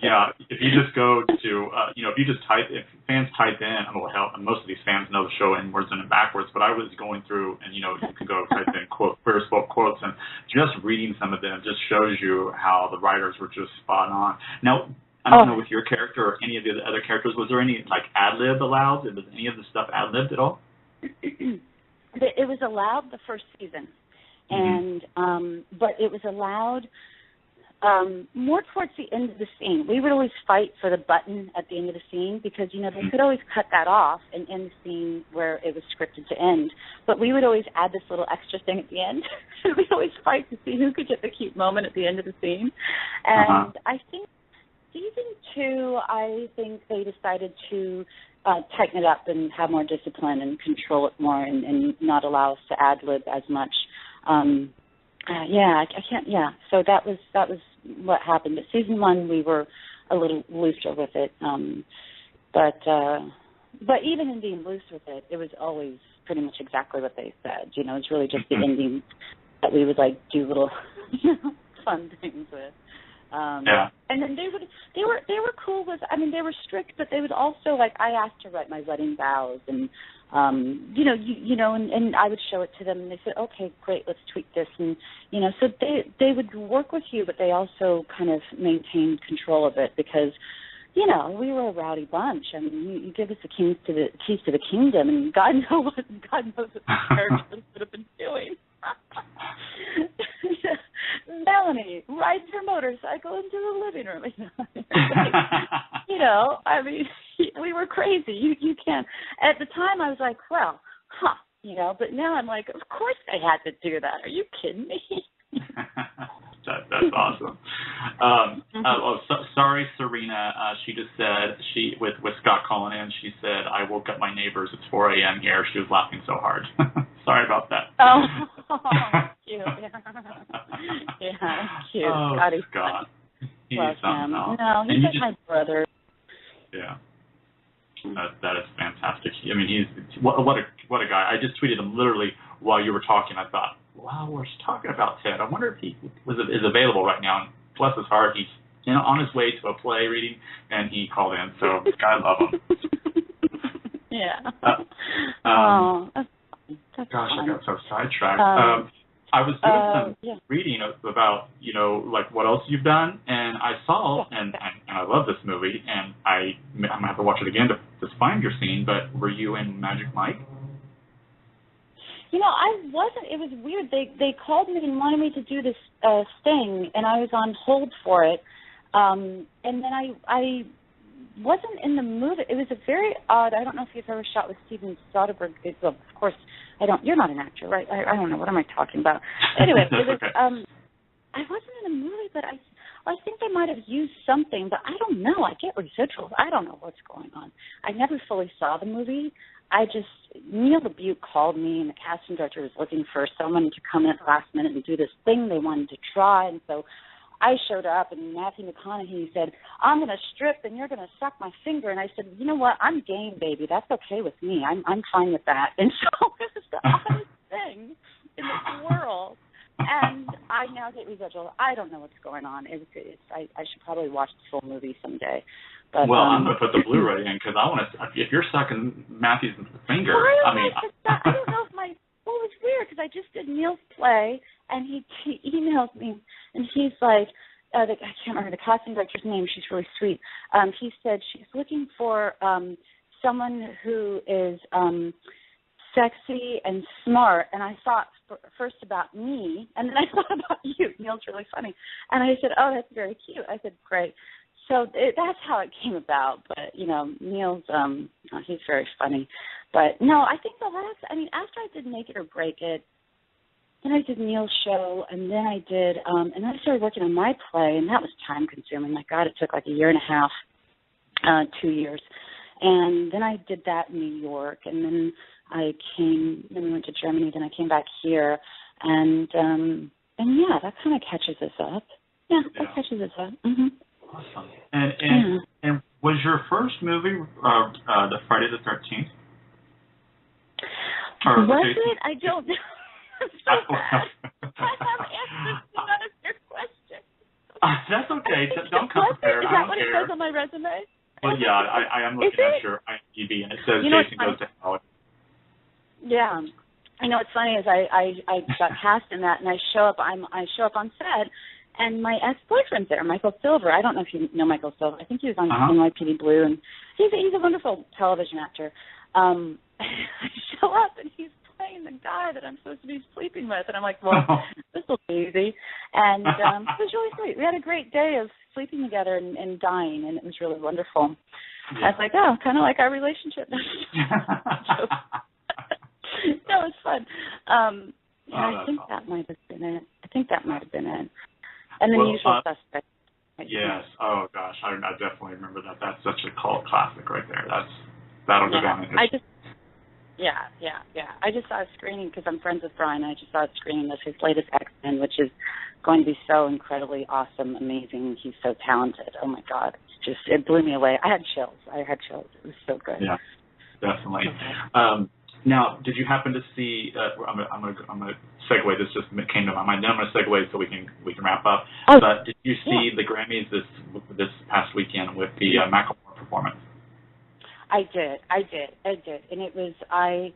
[SPEAKER 2] Yeah, if you just go to, if fans type in, well, hell, most of these fans know the show inwards and backwards, but I was going through, and, you can go type in Queer as Folk quotes, and just reading some of them just shows you how the writers were just spot on. Now, I don't know with your character or any of the other characters, was there any, like, ad-lib allowed? Was any of the stuff ad-libbed at all?
[SPEAKER 3] It was allowed the first season, and but it was allowed more towards the end of the scene. We would always fight for the button at the end of the scene because, they could always cut that off and end the scene where it was scripted to end. But we would always add this little extra thing at the end. So we'd always fight to see who could get the cute moment at the end of the scene. And I think season 2, they decided to tighten it up and have more discipline and control it more and not allow us to ad-lib as much. I can't. Yeah, so that was what happened. But season 1, we were a little looser with it. But even in being loose with it, it was always pretty much exactly what they said. It was really just the ending that we would do little fun things with. And then they were cool with. They were strict, but they would also I asked to write my wedding vows and. And I would show it to them, and they said, "Okay, great, let's tweak this." And so they would work with you, but they also kind of maintained control of it because, we were a rowdy bunch. You give us the keys to the kingdom, and God knows what the characters would have been doing. Melanie rides her motorcycle into the living room. I mean, we were crazy. You can't. At the time, I was like, well, but now I'm like, of course they had to do that. Are you kidding me?
[SPEAKER 2] That's awesome. Sorry, Serena. She just said with Scott calling in. She said I woke up my neighbors. It's 4 a.m. here. She was laughing so hard. Sorry about that.
[SPEAKER 3] Oh, cute. Yeah, cute.
[SPEAKER 2] Oh, Scott. He's something else.
[SPEAKER 3] No, he's like my brother.
[SPEAKER 2] Yeah. That is fantastic. I mean, he's what a guy. I just tweeted him literally while you were talking. I thought, wow, we're talking about Ted. I wonder if he is available right now. And bless his heart, he's on his way to a play reading, and he called in. So I love him.
[SPEAKER 3] Yeah. That's
[SPEAKER 2] gosh,
[SPEAKER 3] fun.
[SPEAKER 2] I got so sidetracked. I was doing some reading about, like what else you've done, and I saw, and I love this movie, and I'm going to have to watch it again to find your scene, but were you in Magic Mike?
[SPEAKER 3] I wasn't. It was weird. They called me and wanted me to do this thing, and I was on hold for it, and then I wasn't in the movie. It was a very odd, I don't know if you've ever shot with Steven Soderbergh. Well, of course, I don't. You're not an actor, right? I don't know. What am I talking about? Anyway, it was, I wasn't in a movie, but I think they might have used something, but I don't know. I get residuals. I don't know what's going on. I never fully saw the movie. Neil LaBute called me, and the casting director was looking for someone to come in at the last minute and do this thing they wanted to try, and so I showed up, and Matthew McConaughey said, I'm going to strip, and you're going to suck my finger. And I said, you know what? I'm game, baby. That's okay with me. I'm fine with that. And so it was the oddest thing in the world. And I now get residual. I don't know what's going on. I should probably watch the full movie someday. But,
[SPEAKER 2] I'm going to put the Blu-ray in because I want to. If you're sucking Matthew's finger,
[SPEAKER 3] I don't know if my. Well, it was weird because I just did Neil's play, and he emailed me, and he's like, I can't remember the casting director's name. She's really sweet. He said she's looking for someone who is sexy and smart, and I thought first about me, and then I thought about you. Neil's really funny, and I said, oh, that's very cute. I said, great. So that's how it came about. But Neil's he's very funny. But no, I think after I did Make It or Break It, then I did Neil's show, and then I did, and then I started working on my play, and that was time consuming. My God, it took like a year and a half, 2 years. And then I did that in New York, and then then we went to Germany, then I came back here, and yeah, that kind of catches us up. Yeah, that catches us up. Mm-hmm.
[SPEAKER 2] Awesome. And was your first movie the Friday the 13th?
[SPEAKER 3] Was it? I don't know. So I have answers to none of your questions.
[SPEAKER 2] That's okay. Don't come prepared.
[SPEAKER 3] Is that what it says on my resume?
[SPEAKER 2] Well, yeah, I am looking at your IMDb, and it says Jason Goes to Hell.
[SPEAKER 3] Yeah. I know what's funny is I got cast in that, and I show up on set, and my ex-boyfriend's there, Michael Silver. I don't know if you know Michael Silver. I think he was on NYPD Blue, and he's a wonderful television actor. I show up, and he's playing the guy that I'm supposed to be sleeping with, and I'm like, well, this will be easy. And it was really sweet. We had a great day of sleeping together and dying, and it was really wonderful. Yeah. I was like, oh, kind of like our relationship. No, it's fun. I think that might have been it. And then Usual Suspect.
[SPEAKER 2] Yes. Oh gosh, I definitely remember that. That's such a cult classic right there. That'll go down in history.
[SPEAKER 3] Yeah. I just saw a screening because I'm friends with Brian. I just saw a screening of his latest X-Men, which is going to be so incredibly awesome, amazing. He's so talented. Oh my God, it blew me away. I had chills. It was so good.
[SPEAKER 2] Yeah, definitely. Now, did you happen to see? I'm gonna segue. This just came to my mind. Then I'm gonna segue so we can wrap up.
[SPEAKER 3] Oh,
[SPEAKER 2] but did you see the Grammys this past weekend with the Macklemore performance?
[SPEAKER 3] I did, and it was I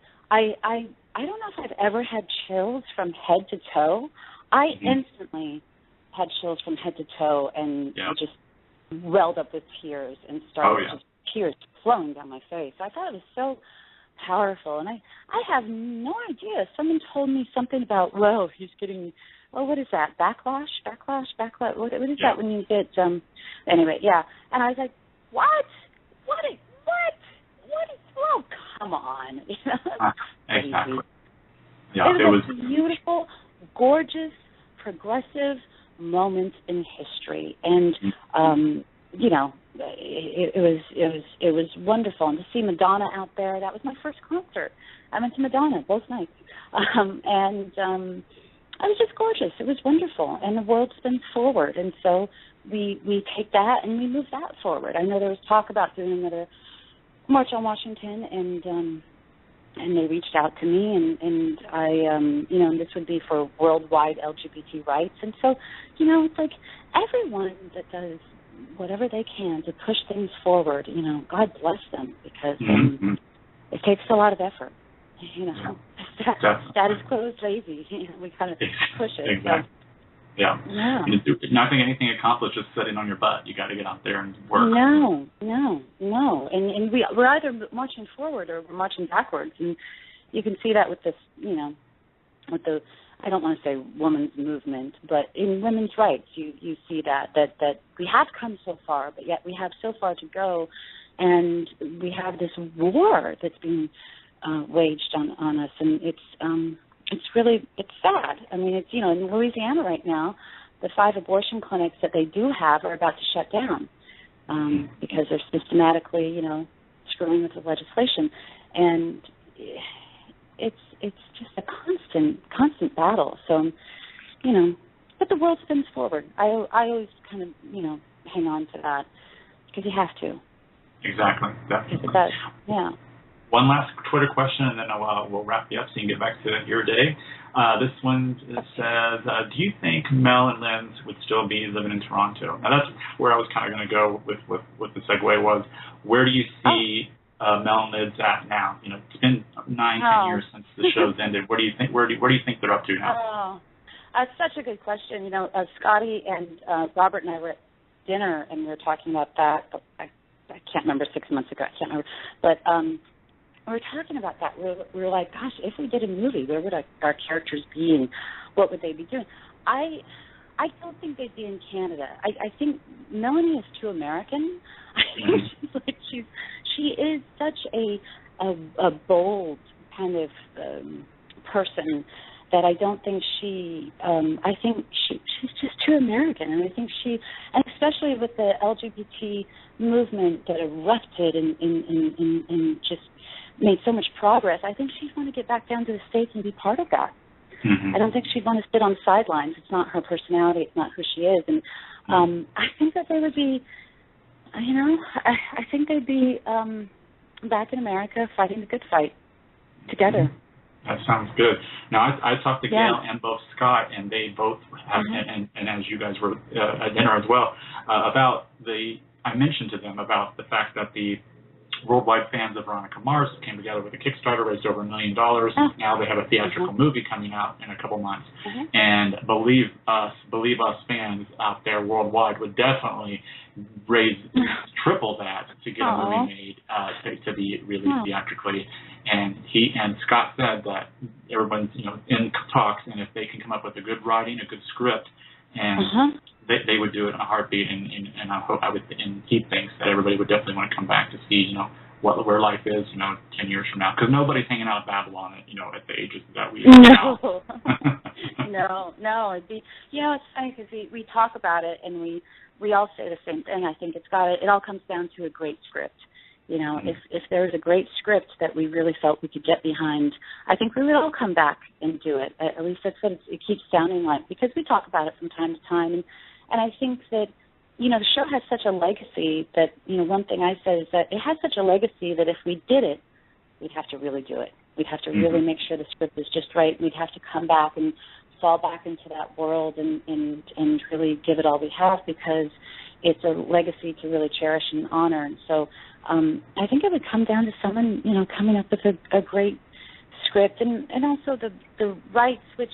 [SPEAKER 3] don't know if I've ever had chills from head to toe. I instantly had chills from head to toe, and I just welled up with tears and started just tears flowing down my face. I thought it was so powerful, and I have no idea. Someone told me something about, well, he's getting what is that? Backlash? What is that when you get, anyway, yeah. And I was like, what? Oh, come on.
[SPEAKER 2] Exactly. Yeah,
[SPEAKER 3] it was a beautiful, gorgeous, progressive moment in history. And, it was wonderful. And to see Madonna out there, that was my first concert. I went to Madonna both nights. It was just gorgeous. It was wonderful. And the world spins forward. And so we take that and we move that forward. I know there was talk about doing another March on Washington, and they reached out to me, and I, and this would be for worldwide LGBT rights. And so, it's like everyone that does whatever they can to push things forward, God bless them, because it takes a lot of effort. Status quo is lazy. We kind of push it.
[SPEAKER 2] Exactly.
[SPEAKER 3] So.
[SPEAKER 2] Yeah. Not think anything accomplished just sitting on your butt. You got to get out there and work.
[SPEAKER 3] No. And we're either marching forward or we're marching backwards. And you can see that with this, with the, I don't want to say women's movement, but in women's rights, you see that we have come so far, but yet we have so far to go. And we have this war that's being waged on us. And it's sad. I mean, it's, in Louisiana right now, the 5 abortion clinics that they do have are about to shut down because they're systematically, screwing with the legislation. And it's just a constant battle. So, but the world spins forward. I always kind of, hang on to that because you have to.
[SPEAKER 2] Exactly. Definitely.
[SPEAKER 3] It does. Yeah.
[SPEAKER 2] One last Twitter question, and then we'll wrap you up so you can get back to your day. This one says, do you think Mel and Linz would still be living in Toronto? Now, that's where I was kind of going to go with the segue was, where do you see Mel and Linz at now? It's been 9-10 years since the show's ended. Where do you think they're up to now?
[SPEAKER 3] Oh, that's such a good question. Scotty and Robert and I were at dinner, and we were talking about that. I can't remember, 6 months ago. I can't remember. But we were talking about that. We were like, gosh, if we did a movie, where would our characters be and what would they be doing? I don't think they'd be in Canada. I think Melanie is too American. I think she is such a bold kind of person that I don't think I think she's just too American. And I think and especially with the LGBT movement that erupted and just made so much progress, I think she'd want to get back down to the States and be part of that. Mm-hmm. I don't think she'd want to sit on the sidelines. It's not her personality. It's not who she is. And I think that they would be, I think they'd be back in America fighting the good fight together.
[SPEAKER 2] That sounds good. Now, I talked to Gail and both Scott, and they both have, and as you guys were at dinner as well, I mentioned to them about the fact that the worldwide fans of Veronica Mars came together with a Kickstarter, raised over $1 million. Now they have a theatrical movie coming out in a couple months. And believe us fans out there worldwide would definitely raise triple that to get a movie made to be released theatrically. And Scott said that everyone's in talks, and if they can come up with a good writing, a good script, and they would do it in a heartbeat. And he thinks that everybody would definitely want to come back to see where life is 10 years from now, because nobody's hanging out at Babylon at the ages that we are now.
[SPEAKER 3] No, it'd be it's funny because we talk about it and we all say the same thing. I think it all comes down to a great script. If there's a great script that we really felt we could get behind, I think we would all come back and do it. At least that's what it keeps sounding like, because we talk about it from time to time. And I think that, the show has such a legacy that, one thing I said is that it has such a legacy that if we did it, we'd have to really do it. We'd have to really make sure the script is just right. We'd have to come back and fall back into that world and really give it all we have, because it's a legacy to really cherish and honor. And so I think it would come down to someone, coming up with a great script and also the rights, which,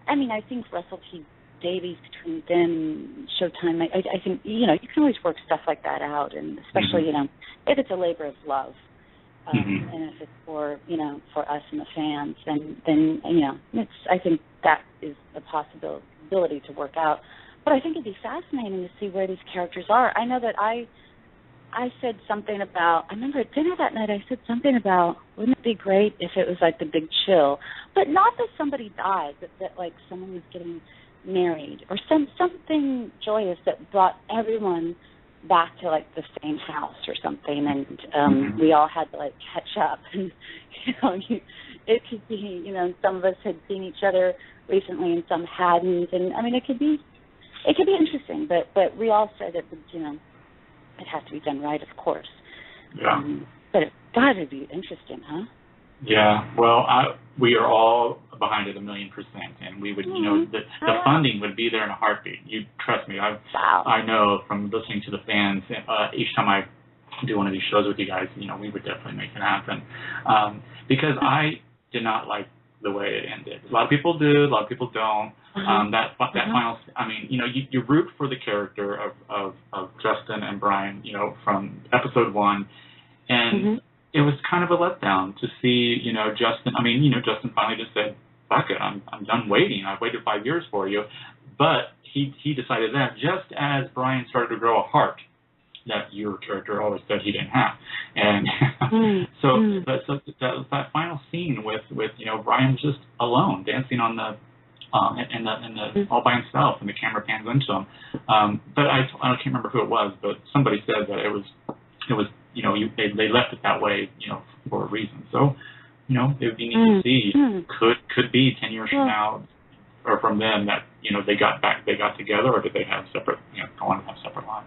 [SPEAKER 3] I think Russell T. Davies, between them and Showtime, I think, you can always work stuff like that out, and especially, if it's a labor of love. And if it's for us and the fans, then I think that is a possibility to work out. But I think it'd be fascinating to see where these characters are. I know that I said something about, I remember at dinner that night I said something about, wouldn't it be great if it was like the big chill? But not that somebody died, but that like someone was getting married or something joyous that brought everyone back to like the same house or something, and we all had to like catch up. And it could be, some of us had seen each other recently and some hadn't, and I mean it could be interesting. But we all said it would, it has to be done right, of course.
[SPEAKER 2] Yeah.
[SPEAKER 3] But it'd be interesting, huh?
[SPEAKER 2] Yeah. Well, we are all behind it 1,000,000%, and we would, the funding would be there in a heartbeat. You trust me. I know from listening to the fans each time I do one of these shows with you guys. We would definitely make it happen because I did not like the way it ended. A lot of people do. A lot of people don't. That final. I mean, you root for the character of Justin and Brian. From episode 1, and it was kind of a letdown to see, Justin. I mean, Justin finally just said, "Fuck it, I'm done waiting. I've waited 5 years for you," but he decided that just as Brian started to grow a heart that your character always said he didn't have, and that final scene with Brian was just alone dancing on the all by himself, and the camera pans into him. But I can't remember who it was, but somebody said that it was they left it that way, for a reason. So, it would be neat to see. Could be 10 years from now, or from then, that they got together, or did they have separate, go on and have separate lives?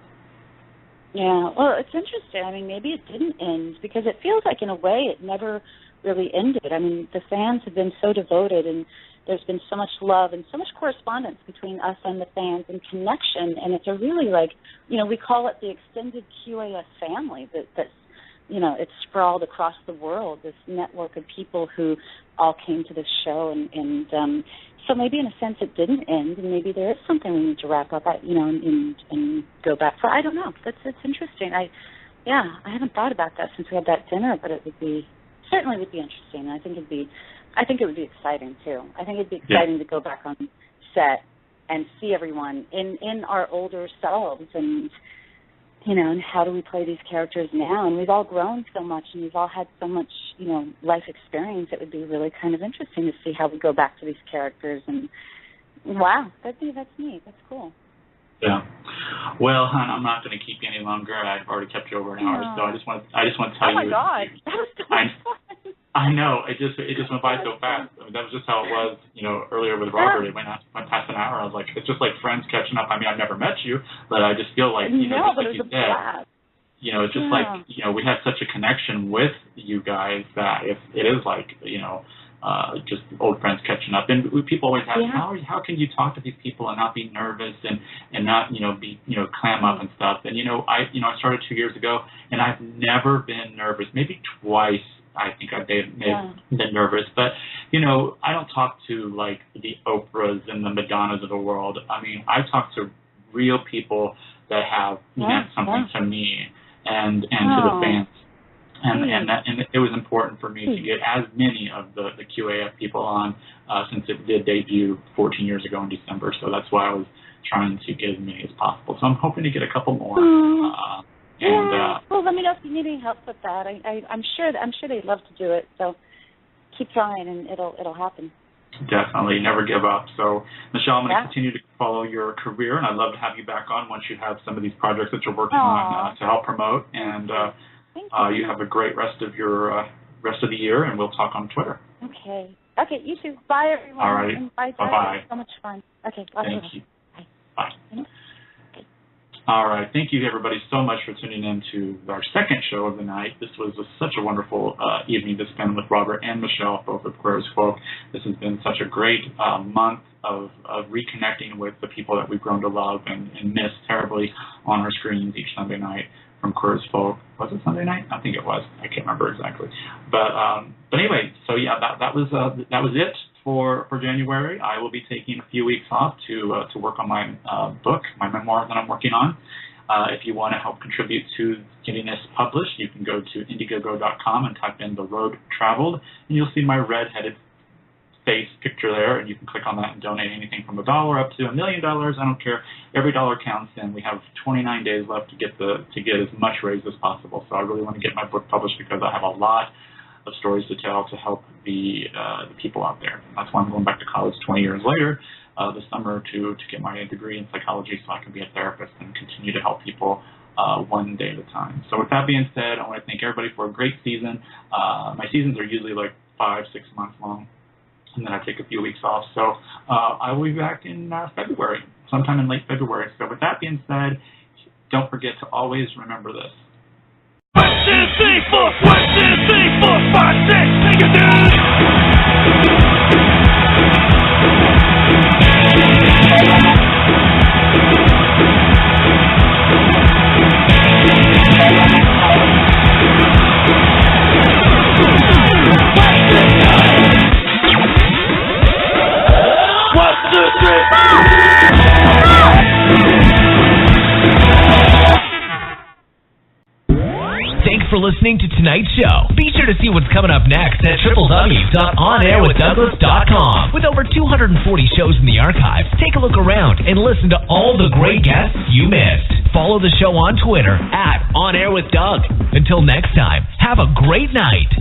[SPEAKER 3] Yeah, well, it's interesting. I mean, maybe it didn't end because it feels like in a way it never really ended. I mean, the fans have been so devoted, and there's been so much love and so much correspondence between us and the fans and connection, and it's a really we call it the extended QAF family that's it's sprawled across the world, this network of people who all came to this show, and so maybe in a sense it didn't end, and maybe there is something we need to wrap up at, and go back for. I don't know. That's interesting. I haven't thought about that since we had that dinner, but it certainly would be interesting. I think it would be exciting too. I think it'd be exciting to go back on set and see everyone in our older selves, and and how do we play these characters now? And we've all grown so much, and we've all had so much, life experience. It would be really kind of interesting to see how we go back to these characters. And wow, that's neat. That's cool.
[SPEAKER 2] Yeah. Well, hon, I'm not going to keep you any longer. I've already kept you over an hour, so I just want to tell you.
[SPEAKER 3] Oh my God, that was so fun.
[SPEAKER 2] I know. It just went by so fast. I mean, that was just how it was, earlier with Robert. It went past an hour. I was like, it's just like friends catching up. I mean, I've never met you, but I just feel like, just like you said, it's just like, we have such a connection with you guys that it is like, just old friends catching up. And people always ask, how can you talk to these people and not be nervous and not, be, clam up and stuff. And, I started 2 years ago, and I've never been nervous. Maybe twice I think I may have been nervous, but I don't talk to like the Oprahs and the Madonnas of the world. I mean, I talk to real people that have meant something to me and to the fans, and it was important for me to get as many of the QAF people on since it did debut 14 years ago in December. So that's why I was trying to get as many as possible. So I'm hoping to get a couple more.
[SPEAKER 3] Well, let me know if you need any help with that. I'm sure they'd love to do it. So keep trying, and it'll happen.
[SPEAKER 2] Definitely, never give up. So, Michelle, I'm going to continue to follow your career, and I'd love to have you back on once you have some of these projects that you're working on to help promote. And you have a great rest of the year, and we'll talk on Twitter.
[SPEAKER 3] Okay. Okay. You too. Bye, everyone.
[SPEAKER 2] All right.
[SPEAKER 3] And bye.
[SPEAKER 2] Bye.
[SPEAKER 3] So much fun. Okay.
[SPEAKER 2] Thank you.
[SPEAKER 3] Bye.
[SPEAKER 2] Bye. All right. Thank you, everybody, so much for tuning in to our second show of the night. This was such a wonderful evening to spend with Robert and Michelle, both of Queer as Folk. This has been such a great month of reconnecting with the people that we've grown to love and miss terribly on our screens each Sunday night from Queer as Folk. Was it Sunday night? I think it was. I can't remember exactly. But anyway, so yeah, that was it for January. I will be taking a few weeks off to work on my book, my memoir that I'm working on. If you want to help contribute to getting this published, you can go to Indiegogo.com and type in The Road Traveled, and you'll see my red-headed face picture there, and you can click on that and donate anything from $1 up to $1 million. I don't care. Every dollar counts, and we have 29 days left to get as much raised as possible. So I really want to get my book published because I have a lot of stories to tell to help the people out there. That's why I'm going back to college 20 years later this summer to get my degree in psychology so I can be a therapist and continue to help people one day at a time. So with that being said, I want to thank everybody for a great season. My seasons are usually like 5-6 months long, and then I take a few weeks off. So I will be back in February, sometime in late February. So with that being said, don't forget to always remember this.
[SPEAKER 1] 1, 2, 3, 4, 1, 2, 3, 4, 5, 6, take it down! Thanks for listening to tonight's show. Be sure to see what's coming up next at www.onairwithdouglas.com. With over 240 shows in the archive, take a look around and listen to all the great guests you missed. Follow the show on Twitter @OnAirWithDoug. Until next time, have a great night.